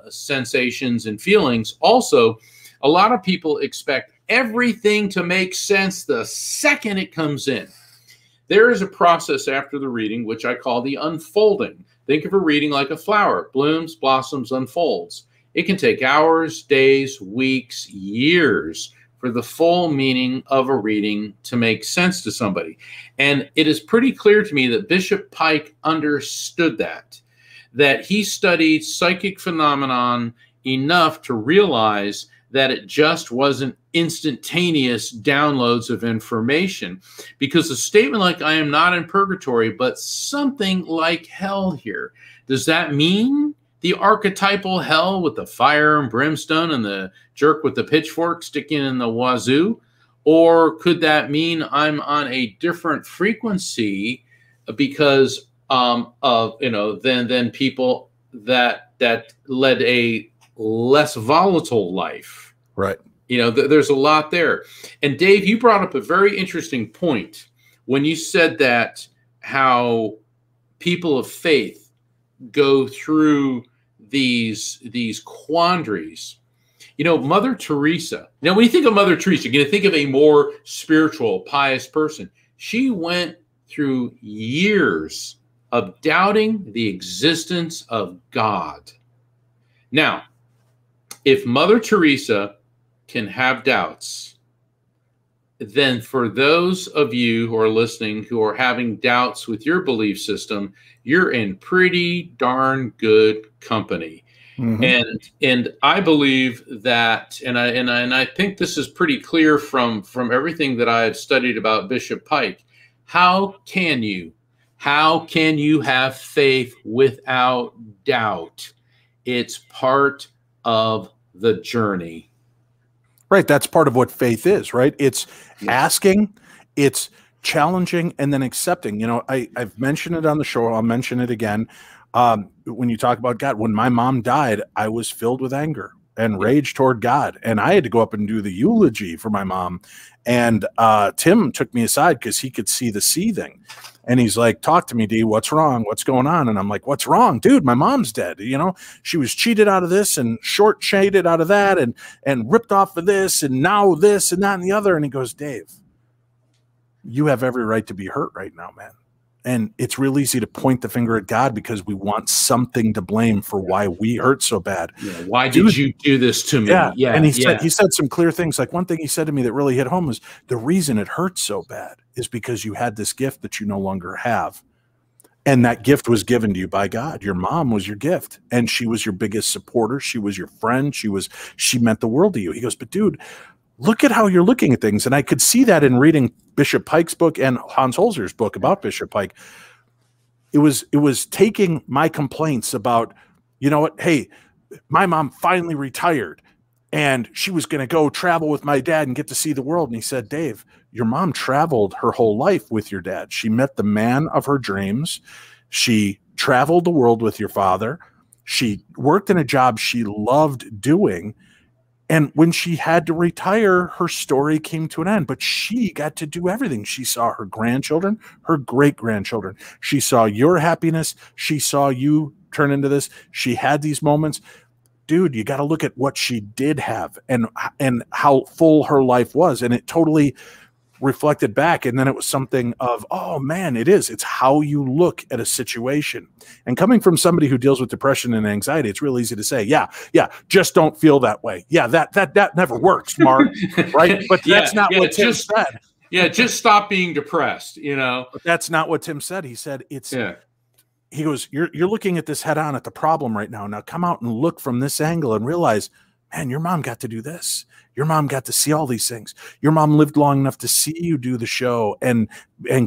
sensations and feelings. Also, a lot of people expect everything to make sense the second it comes in. There is a process after the reading, which I call the unfolding. Think of a reading like a flower, blooms, blossoms, unfolds. It can take hours, days, weeks, years for the full meaning of a reading to make sense to somebody. And it is pretty clear to me that Bishop Pike understood that he studied psychic phenomenon enough to realize that it just wasn't instantaneous downloads of information. Because a statement like "I am not in purgatory, but something like hell" here, does that mean the archetypal hell with the fire and brimstone and the jerk with the pitchfork sticking in the wazoo? Or could that mean I'm on a different frequency because of, you know, than people that led a less volatile life? Right. You know, there's a lot there. And Dave, you brought up a very interesting point when you said that how people of faith go through these quandaries. You know, Mother Teresa. Now, when you think of Mother Teresa, you're going to think of a more spiritual, pious person. She went through years of doubting the existence of God. Now, if Mother Teresa can have doubts, then for those of you who are listening who are having doubts with your belief system, you're in pretty darn good company. Mm-hmm. And I believe that, and I think this is pretty clear from everything that I've studied about Bishop Pike. How can you have faith without doubt? It's part of the journey. Right. That's part of what faith is, right? It's asking, it's challenging, and then accepting. You know, I've mentioned it on the show. I'll mention it again. When you talk about God, when my mom died, I was filled with anger and rage toward God. And I had to go up and do the eulogy for my mom. And Tim took me aside because he could see the seething. And he's like, "Talk to me, D. What's wrong? What's going on?" And I'm like, "What's wrong? Dude, my mom's dead. You know, she was cheated out of this and short-shaded out of that and ripped off of this and now this and that and the other." And he goes, "Dave, you have every right to be hurt right now, man. And it's real easy to point the finger at God because we want something to blame for why we hurt so bad. Yeah, why did you do this to me?" Yeah. And he said some clear things. Like one thing he said to me that really hit home was, the reason it hurts so bad is because you had this gift that you no longer have. And that gift was given to you by God. Your mom was your gift. And she was your biggest supporter. She was your friend. She meant the world to you. He goes, "But dude, look at how you're looking at things." And I could see that in reading Bishop Pike's book and Hans Holzer's book about Bishop Pike. It was taking my complaints about, you know what, hey, my mom finally retired and she was going to go travel with my dad and get to see the world. And he said, "Dave, your mom traveled her whole life with your dad. She met the man of her dreams. She traveled the world with your father. She worked in a job she loved doing. And when she had to retire, her story came to an end, but she got to do everything. She saw her grandchildren, her great-grandchildren. She saw your happiness. She saw you turn into this. She had these moments. Dude, you got to look at what she did have and how full her life was." And it totally reflected back. And then it was something of, oh man, it's how you look at a situation. And coming from somebody who deals with depression and anxiety, it's real easy to say, yeah, just don't feel that way. Yeah, that never works, Mark. Right? But that's not what Tim said. Yeah, just stop being depressed, you know. But that's not what Tim said. He said he goes, you're looking at this head on at the problem right now. Now come out and look from this angle and realize, man, your mom got to do this. Your mom got to see all these things. Your mom lived long enough to see you do the show and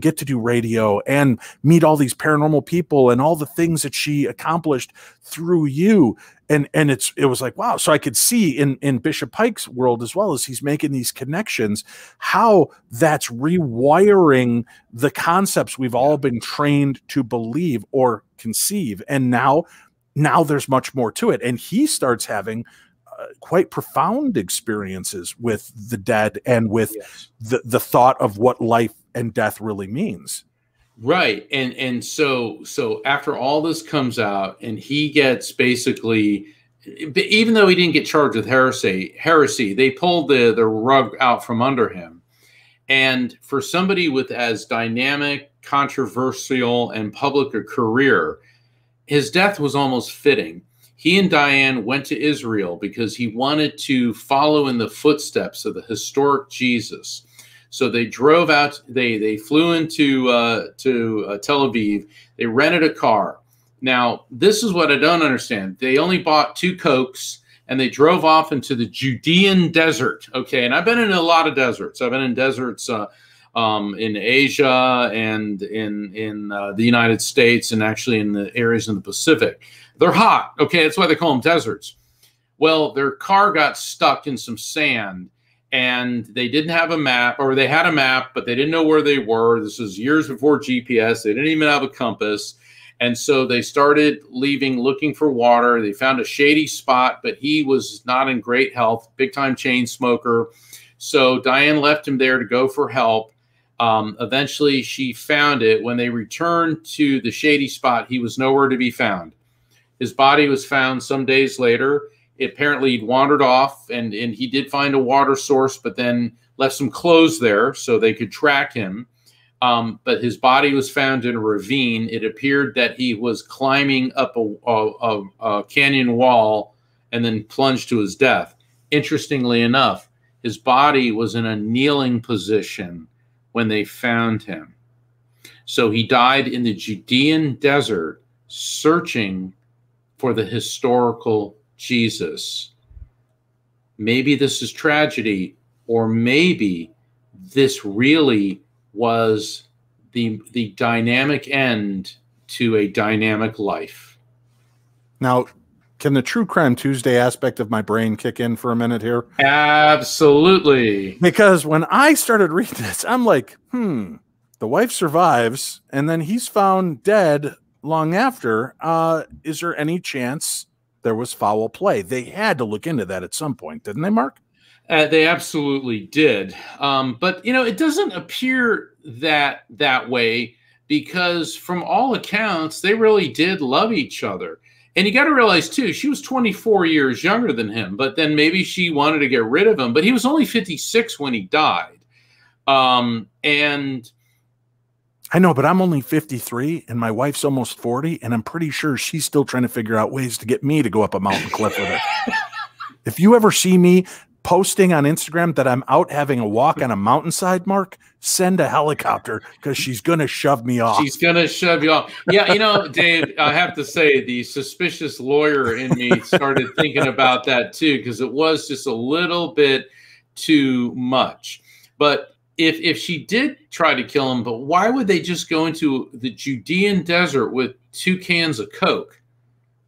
get to do radio and meet all these paranormal people and all the things that she accomplished through you. And it was like, wow. So I could see in Bishop Pike's world, as well as he's making these connections, how that's rewiring the concepts we've all been trained to believe or conceive. And now there's much more to it. And he starts having quite profound experiences with the dead and with the thought of what life and death really means. Right. And so after all this comes out and he gets basically, even though he didn't get charged with heresy, they pulled the rug out from under him. And for somebody with as dynamic, controversial, and public a career, his death was almost fitting. He and Diane went to Israel because he wanted to follow in the footsteps of the historic Jesus. So they drove out, they flew into Tel Aviv. They rented a car. Now, this is what I don't understand. They only bought 2 Cokes. and they drove off into the Judean desert. Okay, and I've been in a lot of deserts. I've been in deserts in Asia and in the United States, and actually in the areas in the Pacific. They're hot. Okay, that's why they call them deserts. Well, their car got stuck in some sand, and they didn't have a map, or they had a map, but they didn't know where they were. This was years before GPS. They didn't even have a compass. And so they started leaving, looking for water. They found a shady spot, but he was not in great health, big-time chain smoker. So Diane left him there to go for help. Eventually, she found it. When they returned to the shady spot, he was nowhere to be found. His body was found some days later. Apparently, he'd wandered off, and he did find a water source, but then left some clothes there so they could track him. But his body was found in a ravine. It appeared that he was climbing up a canyon wall and then plunged to his death. Interestingly enough, his body was in a kneeling position when they found him. So he died in the Judean desert searching for the historical Jesus. Maybe this is tragedy, or maybe this really was the dynamic end to a dynamic life. Now, can the True Crime Tuesday aspect of my brain kick in for a minute here? Absolutely. Because when I started reading this, I'm like, the wife survives, and then he's found dead long after. Is there any chance there was foul play? They had to look into that at some point, didn't they, Mark? They absolutely did. But, it doesn't appear that way, because from all accounts, they really did love each other. And you got to realize, too, she was 24 years younger than him, but then maybe she wanted to get rid of him. But he was only 56 when he died. And I know, but I'm only 53 and my wife's almost 40, and I'm pretty sure she's still trying to figure out ways to get me to go up a mountain cliff with her. If you ever see me posting on Instagram that I'm out having a walk on a mountainside, Mark, send a helicopter, because she's going to shove me off. She's going to shove you off. Yeah, Dave, I have to say the suspicious lawyer in me started thinking about that too, because it was just a little bit too much. But if she did try to kill him, but why would they just go into the Judean desert with 2 cans of Coke?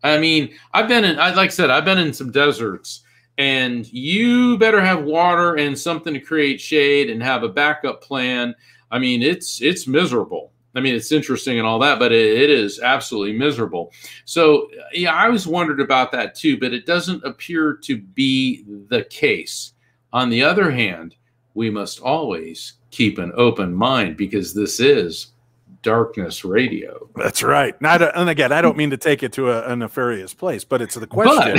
I mean, like I said, I've been in some deserts, and you better have water and something to create shade and have a backup plan. I mean, it's miserable. I mean, it's interesting and all that, but it is absolutely miserable. So, yeah, I was wondered about that too, but it doesn't appear to be the case. On the other hand, we must always keep an open mind, because this is Darkness Radio. That's right. And again, I don't mean to take it to a nefarious place, but it's the question.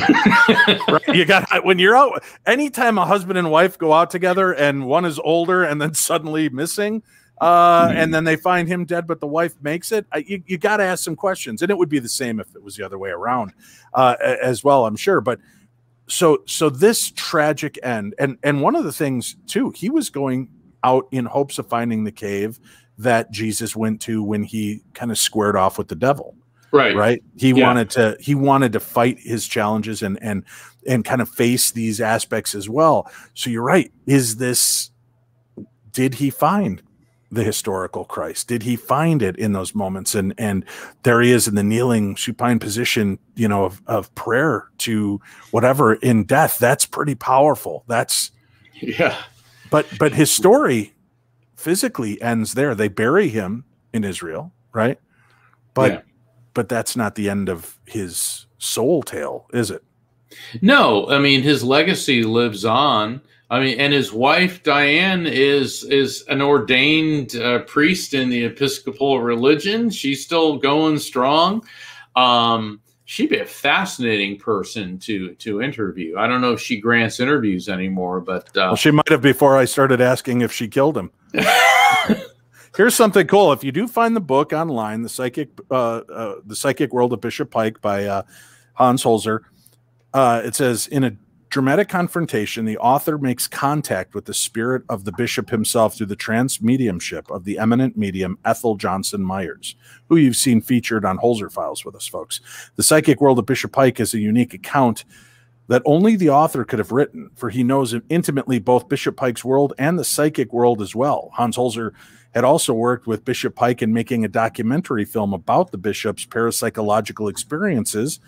Right? You got, when you're out, anytime a husband and wife go out together and one is older and then suddenly missing, and then they find him dead, but the wife makes it, you got to ask some questions. And it would be the same if it was the other way around as well, I'm sure. But so this tragic end, and one of the things too, he was going out in hopes of finding the cave that Jesus went to when he kind of squared off with the devil. Right. He wanted to fight his challenges and kind of face these aspects as well. So you're right. Did he find the historical Christ? Did he find it in those moments? And there he is in the kneeling supine position, of prayer to whatever in death. That's pretty powerful. But his story physically ends there. They bury him in Israel, right? But that's not the end of his soul tale, is it? No, I mean, his legacy lives on. I mean, and his wife Diane is an ordained priest in the Episcopal religion. She's still going strong. She'd be a fascinating person to interview. I don't know if she grants interviews anymore, but well, she might have before I started asking if she killed him. Here's something cool. If you do find the book online, the Psychic World of Bishop Pike by Hans Holzer, it says, in a dramatic confrontation, the author makes contact with the spirit of the bishop himself through the trance mediumship of the eminent medium Ethel Johnson Myers, who you've seen featured on Holzer Files with us, folks. The Psychic World of Bishop Pike is a unique account that only the author could have written, for he knows intimately both Bishop Pike's world and the psychic world as well. Hans Holzer had also worked with Bishop Pike in making a documentary film about the bishop's parapsychological experiences.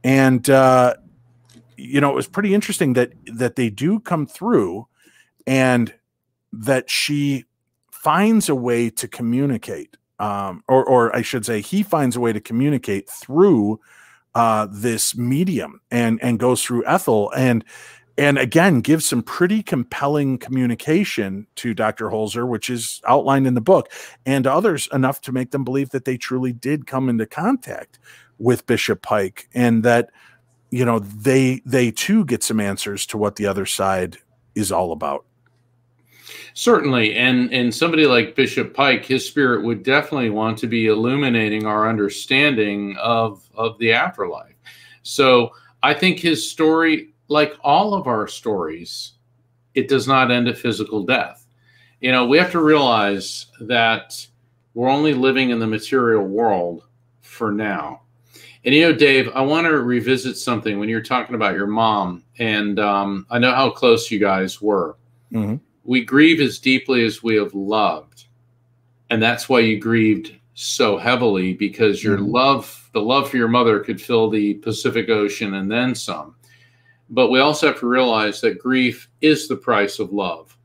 And, you know, it was pretty interesting that they do come through, and that she finds a way to communicate, or I should say he finds a way to communicate through this medium, and goes through Ethel, and again gives some pretty compelling communication to Dr. Holzer, which is outlined in the book, and others enough to make them believe that they truly did come into contact with Bishop Pike, and that, you know, they too get some answers to what the other side is all about. Certainly, and somebody like Bishop Pike, his spirit would definitely want to be illuminating our understanding of the afterlife. So I think his story, like all of our stories, it does not end at physical death. You know, we have to realize that we're only living in the material world for now. And, you know, Dave, I want to revisit something when you're talking about your mom, and I know how close you guys were. Mm-hmm. We grieve as deeply as we have loved. And that's why you grieved so heavily, because your love, the love for your mother, could fill the Pacific Ocean and then some. But we also have to realize that grief is the price of love.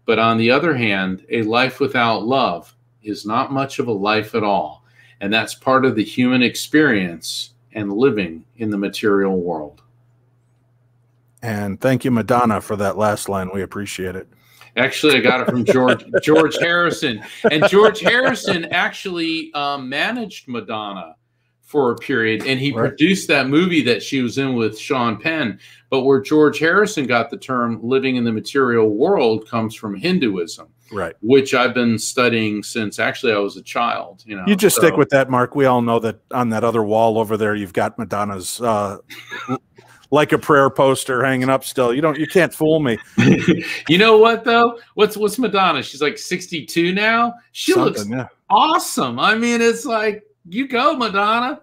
But on the other hand, a life without love is not much of a life at all. And that's part of the human experience and living in the material world. And thank you, Madonna, for that last line. We appreciate it. Actually, I got it from George Harrison. And George Harrison actually managed Madonna for a period, and he produced that movie that she was in with Sean Penn. But where George Harrison got the term living in the material world comes from Hinduism, right? Which I've been studying since actually I was a child. You know, you just stick with that, Mark. We all know that on that other wall over there, you've got Madonna's like a prayer poster hanging up still. You can't fool me. You know what though? What's Madonna? She's like 62 now. She looks awesome. I mean, it's like, you go, Madonna.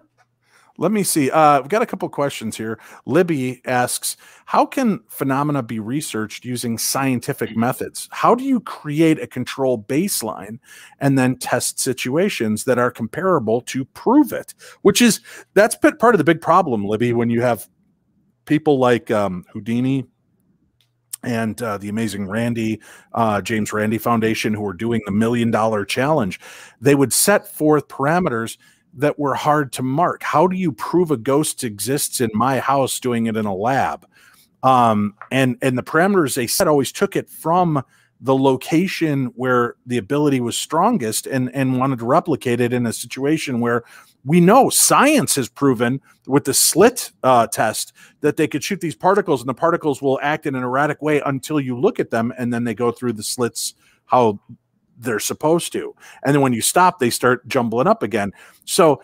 Let me see. We've got a couple questions here. Libby asks, how can phenomena be researched using scientific methods? How do you create a control baseline and then test situations that are comparable to prove it? That's part of the big problem, Libby, when you have people like Houdini and the amazing James Randi Foundation, who are doing the $1 Million Challenge. They would set forth parameters that were hard to mark. How do you prove a ghost exists in my house doing it in a lab? And the parameters they set always took it from the location where the ability was strongest, and wanted to replicate it in a situation where we know science has proven with the slit test that they could shoot these particles, and the particles will act in an erratic way until you look at them, and then they go through the slits how they're supposed to. And then when you stop, they start jumbling up again. So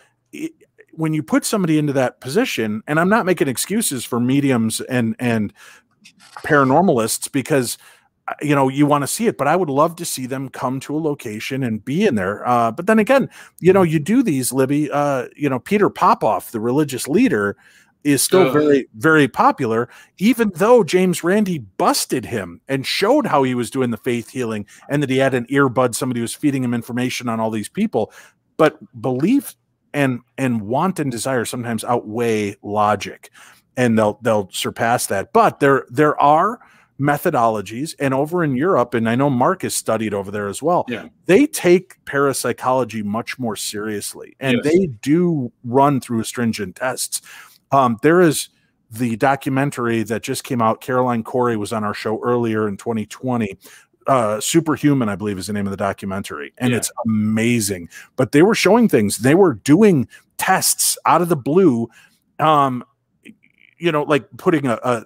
when you put somebody into that position, and I'm not making excuses for mediums and paranormalists, because you know, you want to see it, but I would love to see them come to a location and be in there. But then again, you know, you do these, Libby, you know, Peter Popoff, the religious leader, is still very, very popular, even though James Randi busted him and showed how he was doing the faith healing, and that he had an earbud, somebody was feeding him information on all these people. But belief and want and desire sometimes outweigh logic, and they'll surpass that. But there are methodologies, and over in Europe, and I know Mark has studied over there as well, they take parapsychology much more seriously, and they do run through stringent tests. There is the documentary that just came out. Caroline Corey was on our show earlier in 2020. Superhuman, I believe, is the name of the documentary, and it's amazing. But they were showing things. They were doing tests out of the blue. You know, like putting there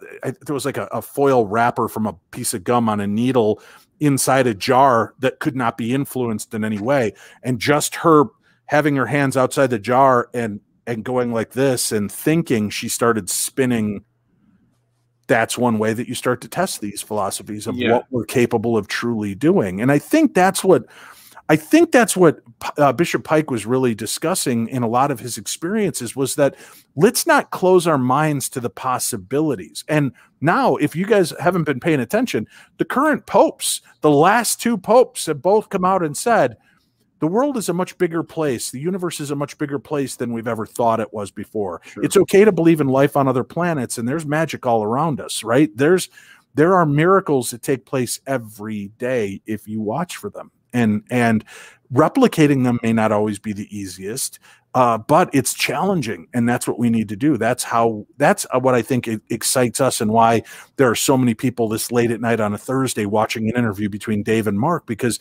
was like a foil wrapper from a piece of gum on a needle inside a jar that could not be influenced in any way, and just her having her hands outside the jar and going like this and thinking, she started spinning. That's one way that you start to test these philosophies of what we're capable of truly doing. And I think that's what I think that's what Bishop Pike was really discussing in a lot of his experiences, was that let's not close our minds to the possibilities. And now, if you guys haven't been paying attention, the current popes, the last two popes, have both come out and said, the world is a much bigger place. The universe is a much bigger place than we've ever thought it was before. Sure. It's okay to believe in life on other planets, and there's magic all around us, right? There are miracles that take place every day if you watch for them. And replicating them may not always be the easiest, but it's challenging, and that's what we need to do. That's what I think excites us, and why there are so many people this late at night on a Thursday watching an interview between Dave and Mark, because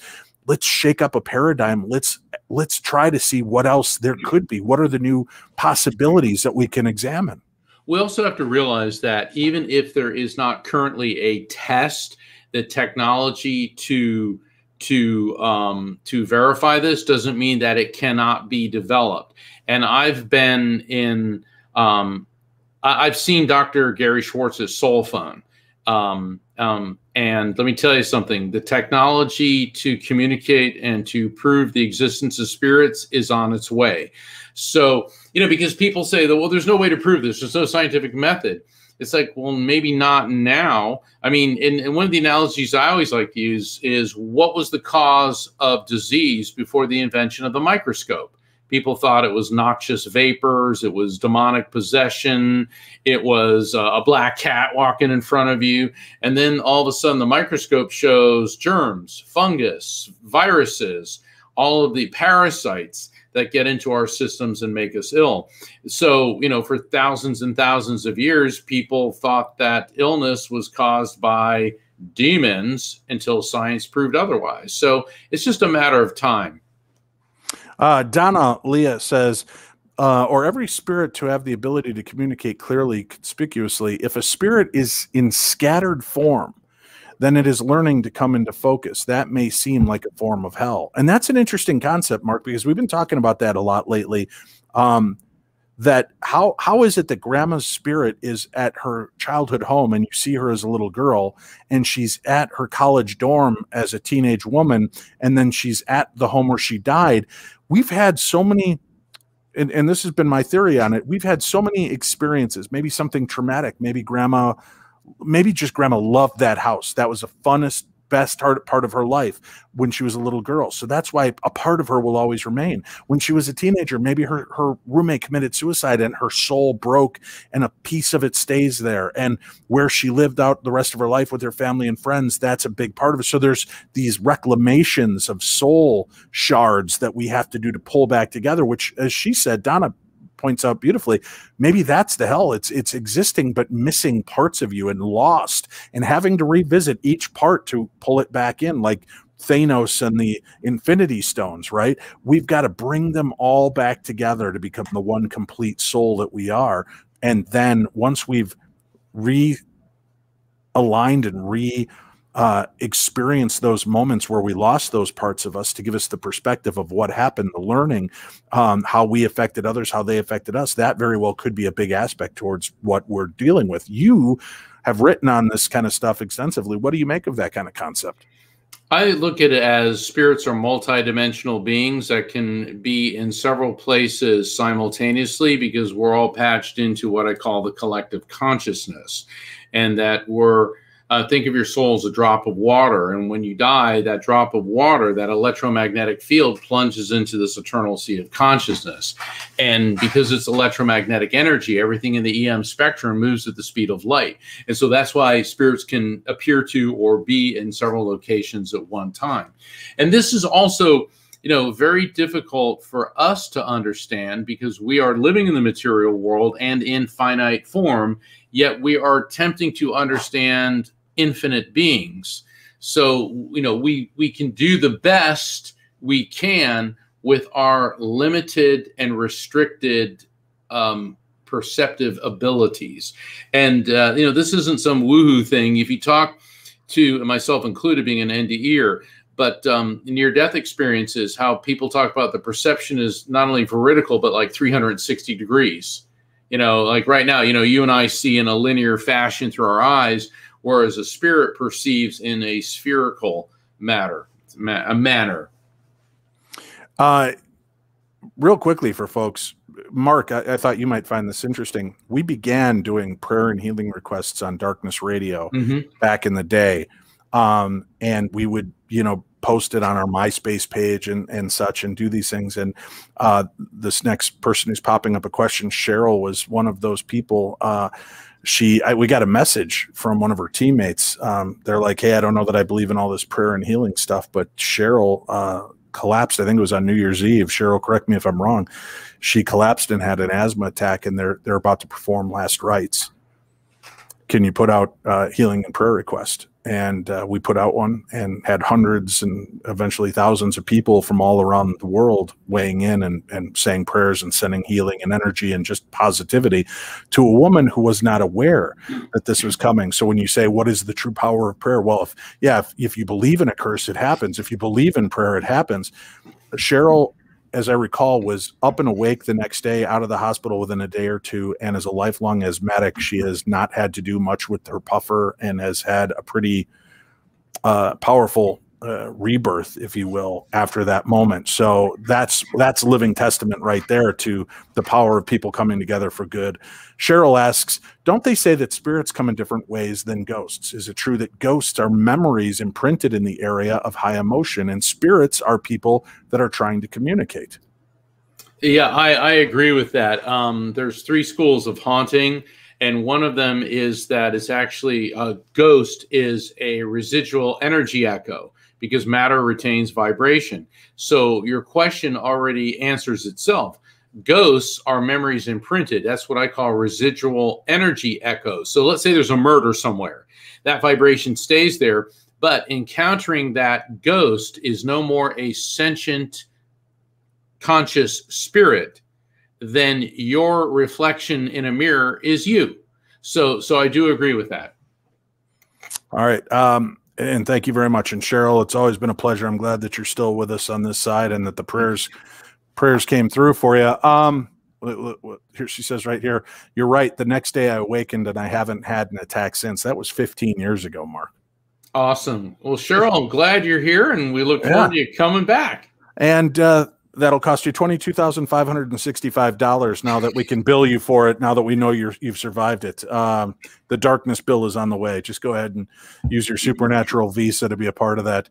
let's shake up a paradigm. Let's try to see what else there could be. What are the new possibilities that we can examine? We also have to realize that even if there is not currently a test, the technology to verify this doesn't mean that it cannot be developed. And I've been in, I've seen Dr. Gary Schwartz's soul phone. And let me tell you something, the technology to communicate and to prove the existence of spirits is on its way. So, because people say that, well, there's no way to prove this. There's no scientific method. It's like, well, maybe not now. I mean, and one of the analogies I always like to use is, what was the cause of disease before the invention of the microscope? People thought it was noxious vapors. It was demonic possession. It was a black cat walking in front of you. And then all of a sudden the microscope shows germs, fungus, viruses, all of the parasites that get into our systems and make us ill. So, for thousands and thousands of years, people thought that illness was caused by demons until science proved otherwise. So it's just a matter of time. Donna Leah says, or every spirit to have the ability to communicate clearly, conspicuously. If a spirit is in scattered form, then it is learning to come into focus. That may seem like a form of hell. And that's an interesting concept, Mark, because we've been talking about that a lot lately. That how is it that grandma's spirit is at her childhood home and you see her as a little girl, and she's at her college dorm as a teenage woman, and then she's at the home where she died? We've had so many, and this has been my theory on it, we've had so many experiences, maybe something traumatic, maybe just grandma loved that house. That was the funnest, best part of her life when she was a little girl. So that's why a part of her will always remain. When she was a teenager, maybe her roommate committed suicide and her soul broke, and a piece of it stays there. And where she lived out the rest of her life with her family and friends, that's a big part of it. So there's these reclamations of soul shards that we have to do to pull back together, which, as she said, Donna points out beautifully, maybe that's the hell. It's existing but missing parts of you and lost, and having to revisit each part to pull it back in, like Thanos and the Infinity Stones, right? We've got to bring them all back together to become the one complete soul that we are. And then once we've realigned and experience those moments where we lost those parts of us, to give us the perspective of what happened, the learning, how we affected others, how they affected us, that very well could be a big aspect towards what we're dealing with. You have written on this kind of stuff extensively. What do you make of that kind of concept? I look at it as spirits are multidimensional beings that can be in several places simultaneously, because we're all patched into what I call the collective consciousness, and that we're think of your soul as a drop of water. And when you die, that drop of water, that electromagnetic field, plunges into this eternal sea of consciousness. And because it's electromagnetic energy, everything in the EM spectrum moves at the speed of light. And so that's why spirits can appear to or be in several locations at one time. And this is also, very difficult for us to understand, because we are living in the material world and in finite form, yet we are attempting to understand infinite beings. So, we can do the best we can with our limited and restricted perceptive abilities. And, this isn't some woohoo thing. If you talk to, myself included, being an NDEer, but near-death experiences, how people talk about the perception is not only veridical, but like 360 degrees. Like right now, you and I see in a linear fashion through our eyes, whereas a spirit perceives in a spherical manner. Real quickly for folks, Mark, I thought you might find this interesting. We began doing prayer and healing requests on Darkness Radio back in the day. And we would, post it on our MySpace page and such and do these things. And this next person who's popping up a question, Cheryl, was one of those people. We got a message from one of her teammates. They're like, hey, I don't know that I believe in all this prayer and healing stuff, but Cheryl collapsed. I think it was on New Year's Eve. Cheryl, correct me if I'm wrong. She collapsed and had an asthma attack, and they're about to perform last rites. Can you put out healing and prayer request? And we put out one and had hundreds and eventually thousands of people from all around the world weighing in and saying prayers and sending healing and energy and just positivity to a woman who was not aware that this was coming. So when you say, what is the true power of prayer? Well, if you believe in a curse, it happens. If you believe in prayer, it happens. Cheryl, as I recall, was up and awake the next day, out of the hospital within a day or two. And as a lifelong asthmatic, she has not had to do much with her puffer and has had a pretty powerful rebirth, if you will, after that moment. So that's living testament right there to the power of people coming together for good. Cheryl asks, don't they say that spirits come in different ways than ghosts? Is it true that ghosts are memories imprinted in the area of high emotion and spirits are people that are trying to communicate? Yeah, I agree with that. There's 3 schools of haunting, and one of them is that it's actually a ghost is a residual energy echo, because matter retains vibration. So your question already answers itself. Ghosts are memories imprinted. That's what I call residual energy echoes. So let's say there's a murder somewhere. That vibration stays there, but encountering that ghost is no more a sentient, conscious spirit than your reflection in a mirror is you. So I do agree with that. All right. And thank you very much. And Cheryl, it's always been a pleasure. I'm glad that you're still with us on this side and that the prayers came through for you. Here she says right here, you're right. The next day I awakened and I haven't had an attack since. That was 15 years ago, Mark. Awesome. Well, Cheryl, I'm glad you're here and we look forward to you coming back. And that'll cost you $22,565 now that we can bill you for it, now that we know you've survived it. The darkness bill is on the way. Just go ahead and use your supernatural visa to be a part of that.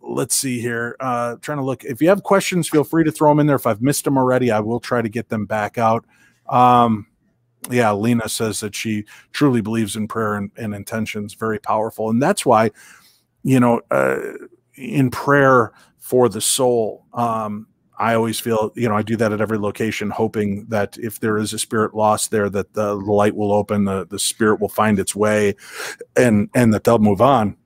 Let's see here. Trying to look. If you have questions, feel free to throw them in there. If I've missed them already, I will try to get them back out. Yeah, Lena says that she truly believes in prayer and intentions. Very powerful. And that's why, in prayer for the soul, I always feel, I do that at every location, hoping that if there is a spirit lost there, that the light will open, the spirit will find its way, and that they'll move on.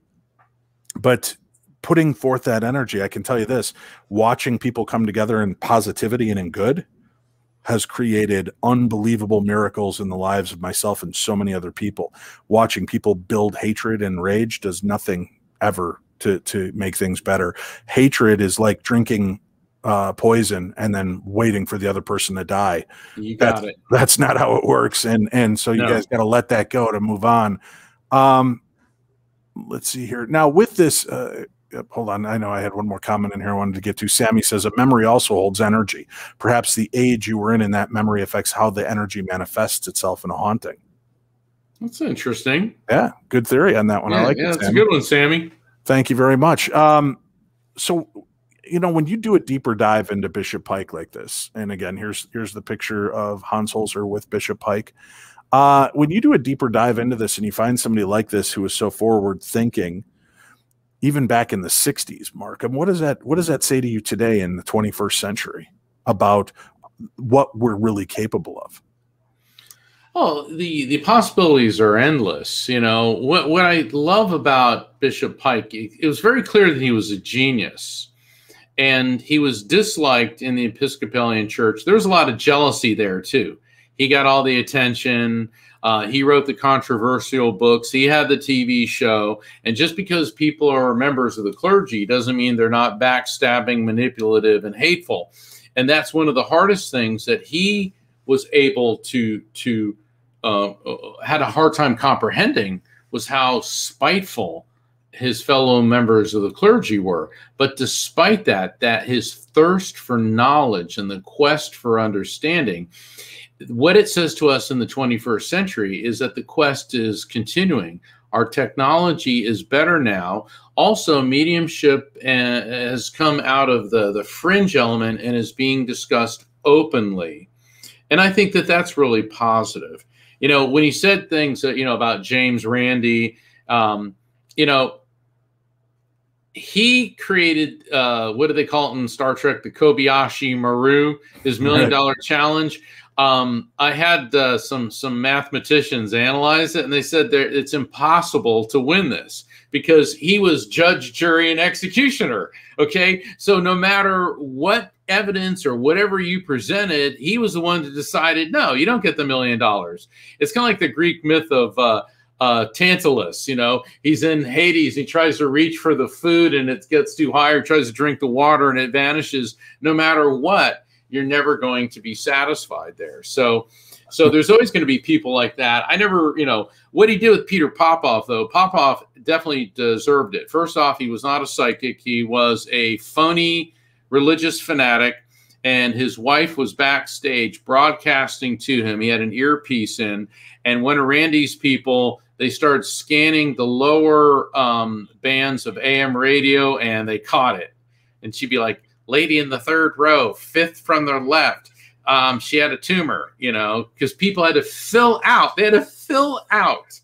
But putting forth that energy, I can tell you this, watching people come together in positivity and in good has created unbelievable miracles in the lives of myself and so many other people. Watching people build hatred and rage does nothing ever to make things better. Hatred is like drinking poison and then waiting for the other person to die. You got it. That's not how it works. And so you guys got to let that go to move on. Let's see here. Now with this, hold on. I know I had one more comment in here I wanted to get to. Sammy says a memory also holds energy. Perhaps the age you were in that memory affects how the energy manifests itself in a haunting. That's interesting. Yeah. Good theory on that one. Yeah, I like it. That's a good one, Sammy. Thank you very much. So, when you do a deeper dive into Bishop Pike like this, and again, here's the picture of Hans Holzer with Bishop Pike. When you do a deeper dive into this and you find somebody like this who is so forward thinking, even back in the 60s, Mark, and what does that say to you today in the 21st century about what we're really capable of? Oh, the possibilities are endless. What I love about Bishop Pike, it was very clear that he was a genius, and he was disliked in the Episcopalian Church. There was a lot of jealousy there too. He got all the attention. He wrote the controversial books. He had the TV show. And just because people are members of the clergy doesn't mean they're not backstabbing, manipulative, and hateful. And that's one of the hardest things that he was able to had a hard time comprehending, was how spiteful his fellow members of the clergy were. But despite that, his thirst for knowledge and the quest for understanding, what it says to us in the 21st century is that the quest is continuing. Our technology is better now. Also, mediumship has come out of the fringe element and is being discussed openly. And I think that that's really positive. You know, when he said things that, you know, about James Randi, you know, he created, what do they call it in Star Trek? The Kobayashi Maru, his $1 million challenge. I had some mathematicians analyze it, and they said that it's impossible to win this because he was judge, jury, and executioner. Okay, so no matter what evidence or whatever you presented, he was the one that decided, no, you don't get the $1 million. It's kind of like the Greek myth of Tantalus. You know, he's in Hades, he tries to reach for the food and it gets too high, or tries to drink the water and it vanishes. No matter what, you're never going to be satisfied there. So there's always going to be people like that. I never, you know, what he did with Peter Popoff, though, Popoff definitely deserved it. First off, he was not a psychic. He was a phony religious fanatic, and his wife was backstage broadcasting to him. He had an earpiece in, and one of Randy's people, they started scanning the lower bands of AM radio, and they caught it. And she'd be like, lady in the third row, fifth from the left. She had a tumor, you know, because people had to fill out. They had to fill out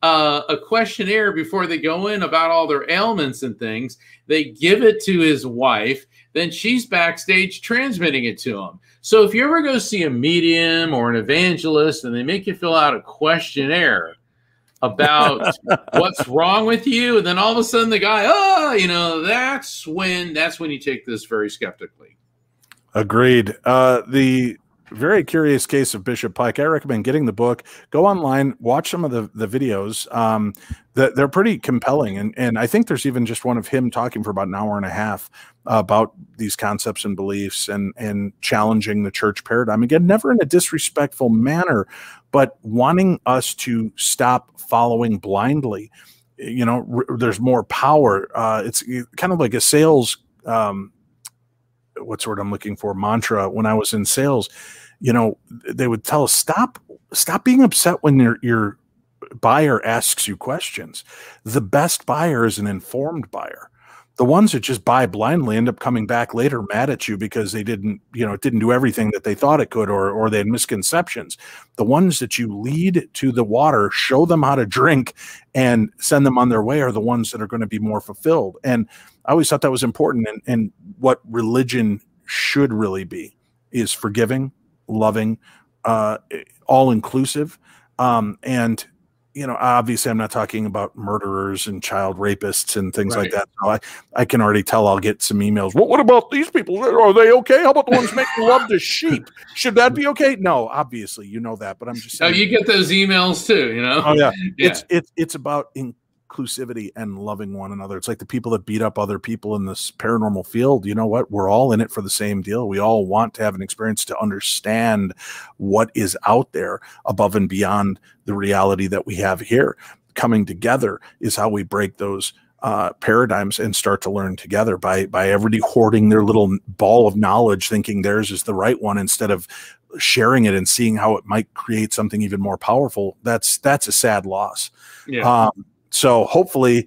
a questionnaire before they go in about all their ailments and things. They give it to his wife. Then she's backstage transmitting it to him. So if you ever go see a medium or an evangelist and they make you fill out a questionnaire about what's wrong with you, and then all of a sudden the guy, oh, you know, that's when you take this very skeptically. Agreed. The very curious case of Bishop Pike, I recommend getting the book. Go online, watch some of the videos. They're pretty compelling, and I think there's even just one of him talking for about an hour and a half about these concepts and beliefs and challenging the church paradigm. Again, never in a disrespectful manner, but wanting us to stop following blindly. You know, there's more power. It's kind of like a sales what's the word I'm looking for, mantra. When I was in sales, you know, they would tell us, stop being upset when your buyer asks you questions. The best buyer is an informed buyer. The ones that just buy blindly end up coming back later mad at you because they didn't, you know, it didn't do everything that they thought it could, or they had misconceptions. The ones that you lead to the water, show them how to drink, and send them on their way are the ones that are going to be more fulfilled. And I always thought that was important. And what religion should really be is forgiving, loving, all inclusive. And, you know, obviously I'm not talking about murderers and child rapists and things like that. So I can already tell I'll get some emails. Well, what about these people? Are they okay? How about the ones making love to sheep? Should that be okay? No, obviously, you know that, but I'm just saying. Oh, you get those emails too, you know? Oh yeah. It's about inclusivity and loving one another. It's like the people that beat up other people in this paranormal field. You know what? We're all in it for the same deal. We all want to have an experience to understand what is out there above and beyond the reality that we have here. Coming together is how we break those paradigms and start to learn together by everybody hoarding their little ball of knowledge, thinking theirs is the right one, instead of sharing it and seeing how it might create something even more powerful. That's a sad loss. Yeah. So hopefully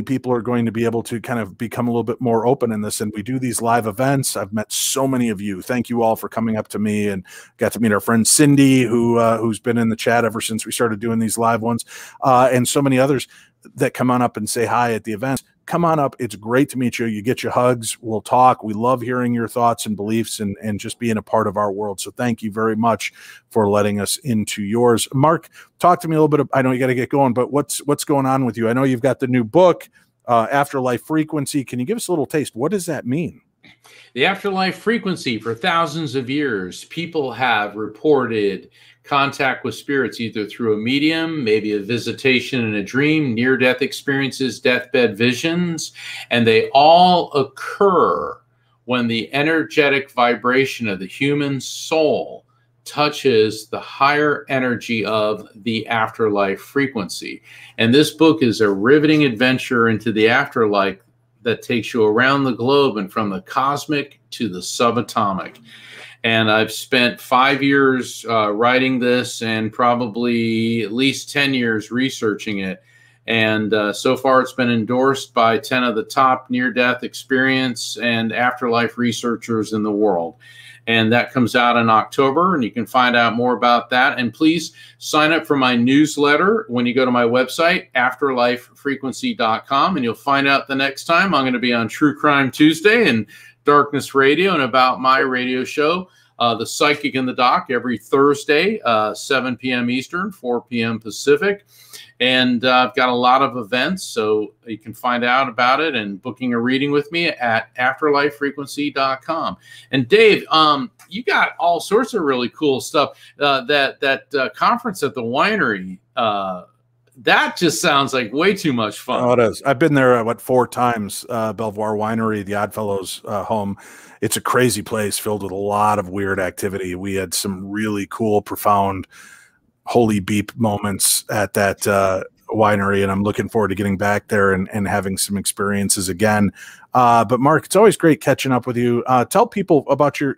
people are going to be able to kind of become a little bit more open in this. And we do these live events. I've met so many of you. Thank you all for coming up to me, and got to meet our friend Cindy, who's been in the chat ever since we started doing these live ones, and so many others that come on up and say hi at the events. Come on up. It's great to meet you. You get your hugs. We'll talk. We love hearing your thoughts and beliefs and just being a part of our world. So thank you very much for letting us into yours. Mark, talk to me a little bit. I know you got to get going, but what's going on with you? I know you've got the new book, Afterlife Frequency. Can you give us a little taste? What does that mean? The afterlife frequency, for thousands of years, people have reported contact with spirits, either through a medium, maybe a visitation in a dream, near-death experiences, deathbed visions, and they all occur when the energetic vibration of the human soul touches the higher energy of the afterlife frequency. And this book is a riveting adventure into the afterlife that takes you around the globe and from the cosmic to the subatomic. And I've spent 5 years writing this and probably at least 10 years researching it. And so far it's been endorsed by 10 of the top near-death experience and afterlife researchers in the world. And that comes out in October, and you can find out more about that. And please sign up for my newsletter when you go to my website, afterlifefrequency.com, and you'll find out the next time I'm going to be on True Crime Tuesday and Darkness Radio, and about my radio show, The Psychic in the Dock, every Thursday, 7 p.m. Eastern, 4 p.m. Pacific. And I've got a lot of events, so you can find out about it and booking a reading with me at afterlifefrequency.com. And Dave, you got all sorts of really cool stuff. That conference at the winery, that just sounds like way too much fun. Oh, it is. I've been there, 4 times, Belvoir Winery, the Oddfellows home. It's a crazy place filled with a lot of weird activity. We had some really cool, profound holy beep moments at that winery, and I'm looking forward to getting back there and having some experiences again. But Mark, it's always great catching up with you. Tell people about your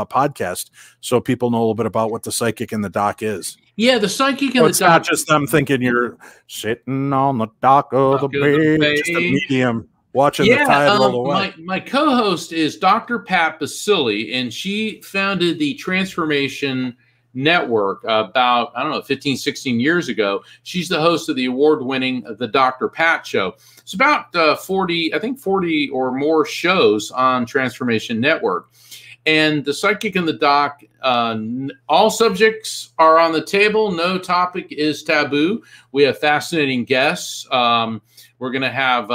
podcast so people know a little bit about what The Psychic in the Dock is. Yeah, The Psychic in the Dock. It's not just them thinking you're sitting on the dock of the bay, just a medium watching the tide roll away. My co-host is Dr. Pat Basili, and she founded the Transformation Network about, 15, 16 years ago. She's the host of the award-winning The Dr. Pat Show. It's about 40 or more shows on Transformation Network. And The Psychic in the Dock, all subjects are on the table. No topic is taboo. We have fascinating guests. We're going to have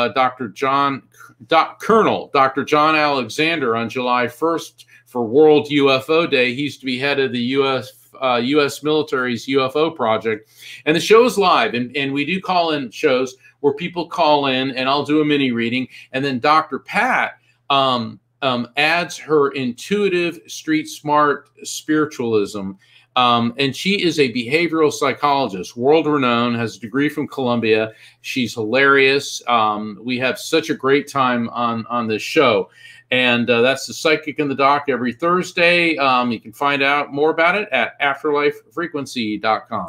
Colonel Dr. John Alexander on July 1st for World UFO Day. He used to be head of the U.S. military's UFO project. And the show is live, and we do call-in shows where people call in, and I'll do a mini reading. And then Dr. Pat adds her intuitive, street smart spiritualism. And she is a behavioral psychologist, world-renowned, has a degree from Columbia. She's hilarious. We have such a great time on this show. And that's The Psychic in the Dock every Thursday. You can find out more about it at afterlifefrequency.com.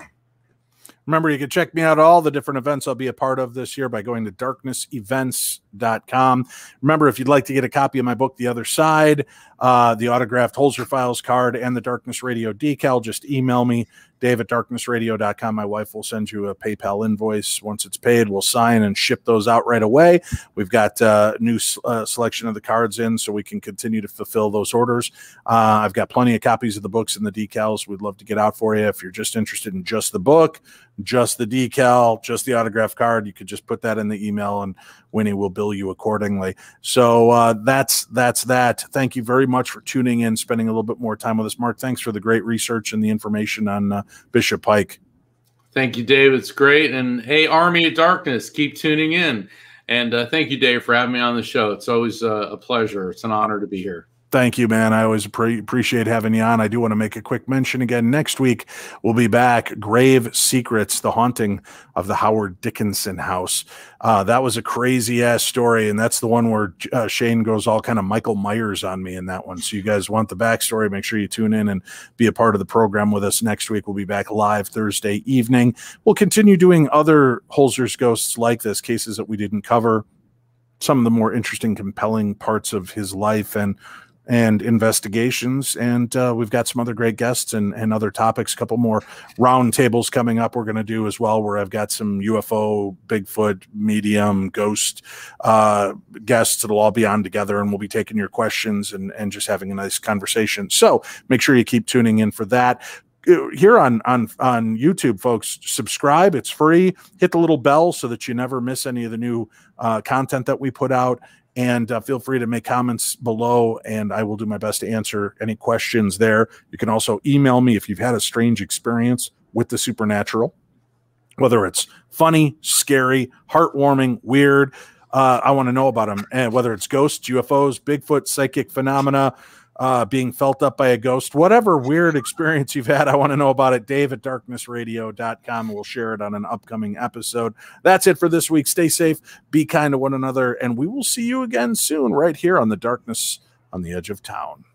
Remember, you can check me out at all the different events I'll be a part of this year by going to darknessevents.com. Remember, if you'd like to get a copy of my book, The Other Side, the autographed Holzer Files card, and the Darkness Radio decal, just email me, dave@darknessradio.com. My wife will send you a PayPal invoice. Once it's paid, we'll sign and ship those out right away. We've got a new selection of the cards in, so we can continue to fulfill those orders. I've got plenty of copies of the books and the decals we'd love to get out for you. If you're just interested in just the book, just the decal, just the autograph card, you could just put that in the email and Winnie will bill you accordingly. So that's that. Thank you very much for tuning in, spending a little bit more time with us. Mark, thanks for the great research and the information on Bishop Pike. Thank you, Dave. It's great. And hey, Army of Darkness, keep tuning in. And thank you, Dave, for having me on the show. It's always a pleasure. It's an honor to be here. Thank you, man. I always appreciate having you on. I do want to make a quick mention again. Next week, we'll be back. Grave Secrets, the haunting of the Howard Dickinson house. That was a crazy-ass story, and that's the one where Shane goes all kind of Michael Myers on me in that one. So you guys want the backstory, make sure you tune in and be a part of the program with us next week. We'll be back live Thursday evening. We'll continue doing other Holzer's ghosts like this, cases that we didn't cover, some of the more interesting, compelling parts of his life and investigations, and we've got some other great guests and other topics. A couple more round tables coming up we're going to do as well, where I've got some UFO, Bigfoot, medium, ghost guests that'll all be on together, and we'll be taking your questions and just having a nice conversation. So make sure you keep tuning in for that. Here on YouTube, folks, subscribe. It's free. Hit the little bell so that you never miss any of the new content that we put out. And feel free to make comments below, and I will do my best to answer any questions there. You can also email me if you've had a strange experience with the supernatural, whether it's funny, scary, heartwarming, weird. I want to know about them, and whether it's ghosts, UFOs, Bigfoot, psychic phenomena, being felt up by a ghost, whatever weird experience you've had, I want to know about it. Dave at darknessradio.com. We'll share it on an upcoming episode. That's it for this week. Stay safe, be kind to one another, and we will see you again soon right here on the Darkness on the Edge of Town.